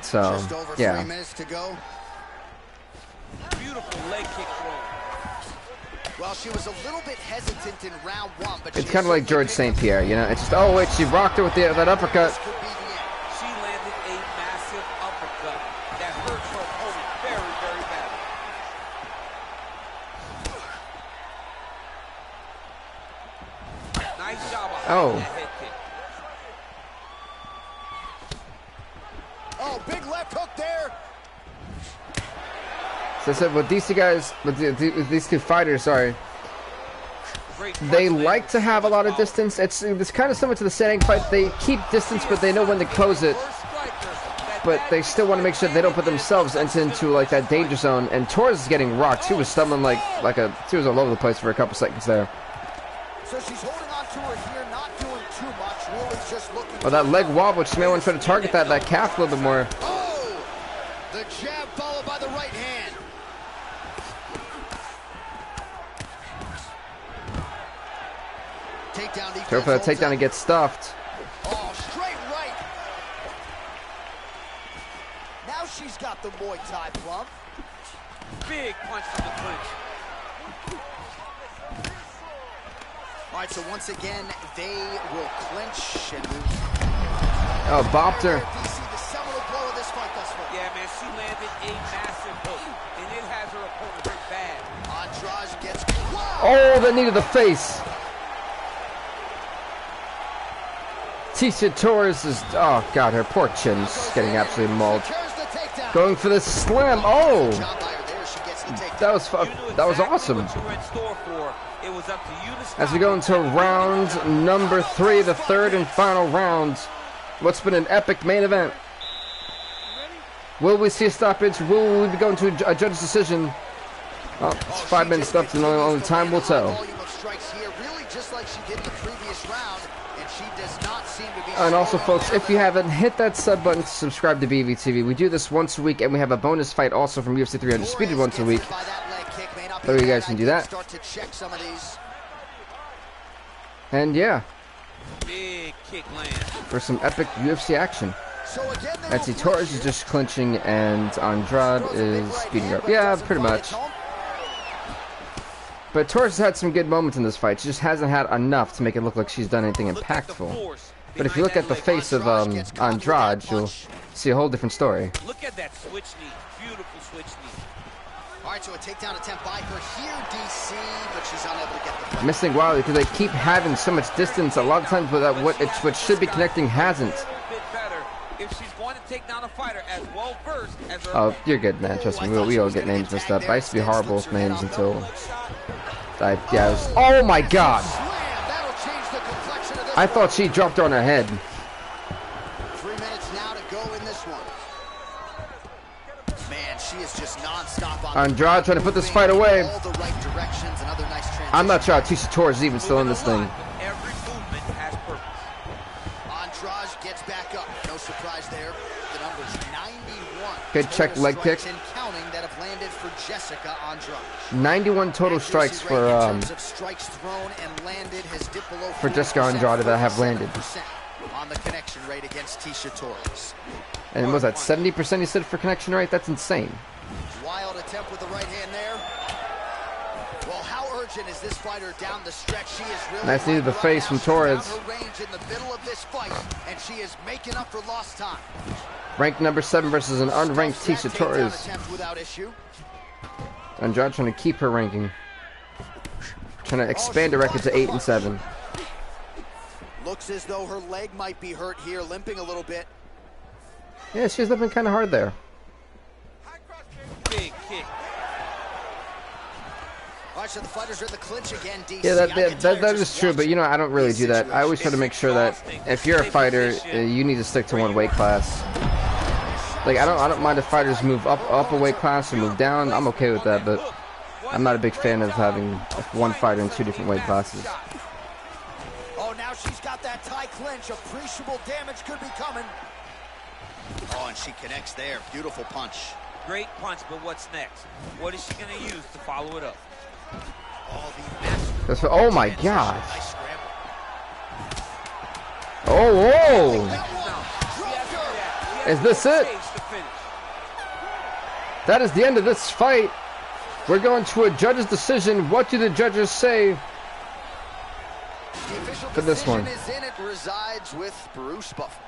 So yeah. Beautiful leg kick throw. Well, she was a little bit hesitant in round 1, but it's kind of like George St. Pierre, you know. It's just, oh wait, she rocked her with that uppercut. She landed a massive uppercut that hurt her opponent very, very badly. Nice job on that head kick. Oh, big left hook there. So I said, with these two guys, with these two fighters, sorry, they like to have a lot of distance. It's kind of similar to the Sanang fight. They keep distance, but they know when to close it. but they still want to make sure they don't put themselves into like that danger zone. And Thurs is getting rocked. She was stumbling she was all over the place for a couple seconds there. So she's holding on to her here, not doing too much. Really just looking. Oh, that leg wobble. She may want to try to target that calf a little bit more. Oh, the jab followed by the right hand. Takedown defense. Careful for that takedown to get stuffed. Oh, straight right. Now she's got the Muay Thai plump. Big punch from the clinch. All right, so once again, they will clinch and move. Oh, bopped her. You see the seminal blow of this fight thus far. Yeah, man, she landed a massive hook, and it has her opponent hurt bad. Andrade gets... Oh, the knee to the face. Tisha Thurs is... Oh, God, her poor chin's getting absolutely mauled. Going for the slam. Oh! That was awesome. As we go into round number 3, the third and final round. What's been an epic main event. Will we see a stoppage? Will we be going to a judge's decision? Oh, it's 5 minutes left and only time will tell. And also, folks, if you haven't hit that sub button to subscribe to BVTV, we do this once a week, and we have a bonus fight also from UFC 3 Undisputed once a week. So you guys can do that. And yeah, Big kick land. for some epic UFC action. Nancy Thurs is just clinching, and Andrade is beating her up. Yeah, pretty much. But Thurs has had some good moments in this fight. She just hasn't had enough to make it look like she's done anything impactful. But if you look at the face of Andrade, you'll see a whole different story. Look at that switch knee. Beautiful switch knee. All right, so a takedown attempt by her here, DC, but she's unable to get the point. Missing wildly because they keep having so much distance. A lot of times, but what should be connecting hasn't. If she's going to take down a fighter as well versed as her... Oh, you're good, man. Trust me, we all get names messed up. I used to be horrible with names until oh my God! I thought she dropped her on her head. 3 minutes now to go in this one. Man, she is just non-stop on Andrade trying to put this fight away. all the right directions, another nice transition. I'm not sure how Tisha Thurs is even still in this thing. Every movement has purpose. Andrade gets back up. No surprise there. The number's 91. Good check leg kick. And counting that have landed for Jessica Andrade. 91 total strikes for Jessica Andrade that have landed. On the connection rate against Tisha Thurs. And what was that 70% you said for connection rate? That's insane. Wild attempt with the right hand there. Well, how urgent is this fighter down the stretch? She is really nice knee to the face from Thurs. In the middle of this fight, and she is making up for lost time. Ranked number 7 versus an unranked Tisha Thurs. Andrade trying to keep her ranking. Trying to expand her record to 8 and 7. Looks as though her leg might be hurt here, limping a little bit. Yeah, she's limping kind of hard there. Big kick. All right, so the fighters are in the clinch again, DC. Yeah, that is true, but you know, I don't really do that. I always try to make sure that if you're a fighter, you need to stick to one weight class. Like, I don't mind if fighters move up a weight class or move down. I'm okay with that, but I'm not a big fan of having one fighter in 2 different weight classes. Oh, now she's got that tie clinch. Appreciable damage could be coming. Oh, and she connects there. Beautiful punch. Great punch, but what's next? What is she going to use to follow it up? Oh my God! Oh! Is this it? That is the end of this fight. We're going to a judge's decision. What do the judges say for this one? It resides with Bruce Buffer.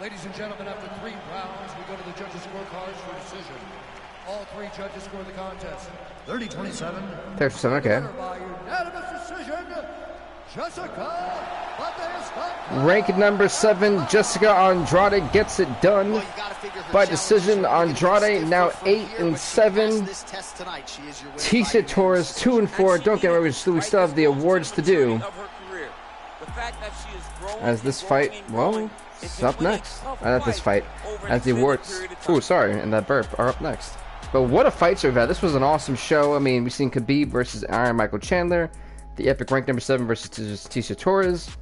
Ladies and gentlemen, after 3 rounds, we go to the judges' scorecards for decision. All 3 judges score the contest. 30-27. 30-27, okay. By unanimous decision, Jessica. Rank number 7, Jessica Andrade gets it done by decision. Andrade now 8 and 7. Tisha Thurs 2 and 4. Don't get me wrong, we still have the awards to do. As this fight, well, is up next. At this fight, as the awards. Ooh, sorry, and that burp are up next. But what a fight we've had. This was an awesome show. I mean, we've seen Khabib versus Iron Michael Chandler, the epic rank number 7 versus Tisha Torres,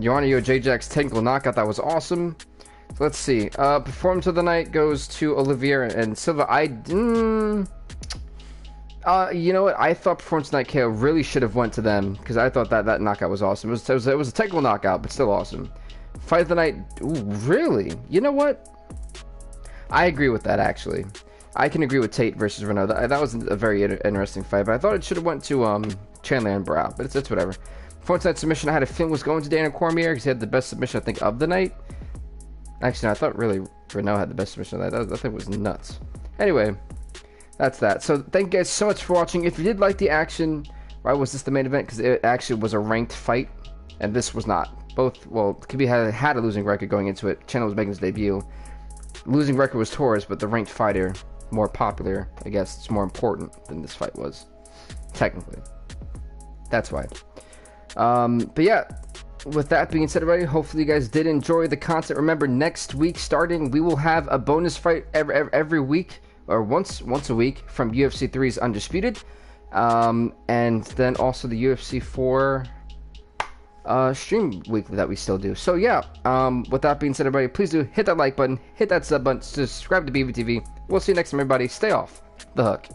Joanna J-Jack's technical knockout. That was awesome. So let's see. Performance of the night goes to Olivier and Silva. You know what? I thought Performance of the Night KO really should have went to them because I thought that knockout was awesome. It was a technical knockout, but still awesome. Fight of the night. Ooh, really? You know what? I agree with that, actually. I can agree with Tate versus Renault. That was a very interesting fight, but I thought it should have went to Chandler and Brow, but it's whatever. Performance night submission, I had a feeling was going to Daniel Cormier because he had the best submission, I think, of the night. Actually, no, I thought really Renault had the best submission of the night. That thing was nuts. Anyway, that's that. So thank you guys so much for watching. If you did like the action, why was this the main event? Because it actually was a ranked fight, and this was not. Both, well, Khabib had a losing record going into it. Chandler was making his debut. Losing record was Torres, but the ranked fighter, more popular, I guess it's more important than this fight was, technically. That's why. But yeah, with that being said, everybody, hopefully you guys did enjoy the content. Remember, next week starting, we will have a bonus fight every week, or once a week, from UFC 3's Undisputed, and then also the UFC 4 stream weekly that we still do. So yeah, with that being said, everybody, please do hit that like button, hit that sub button, subscribe to BVTV. We'll see you next time, everybody. Stay off the hook.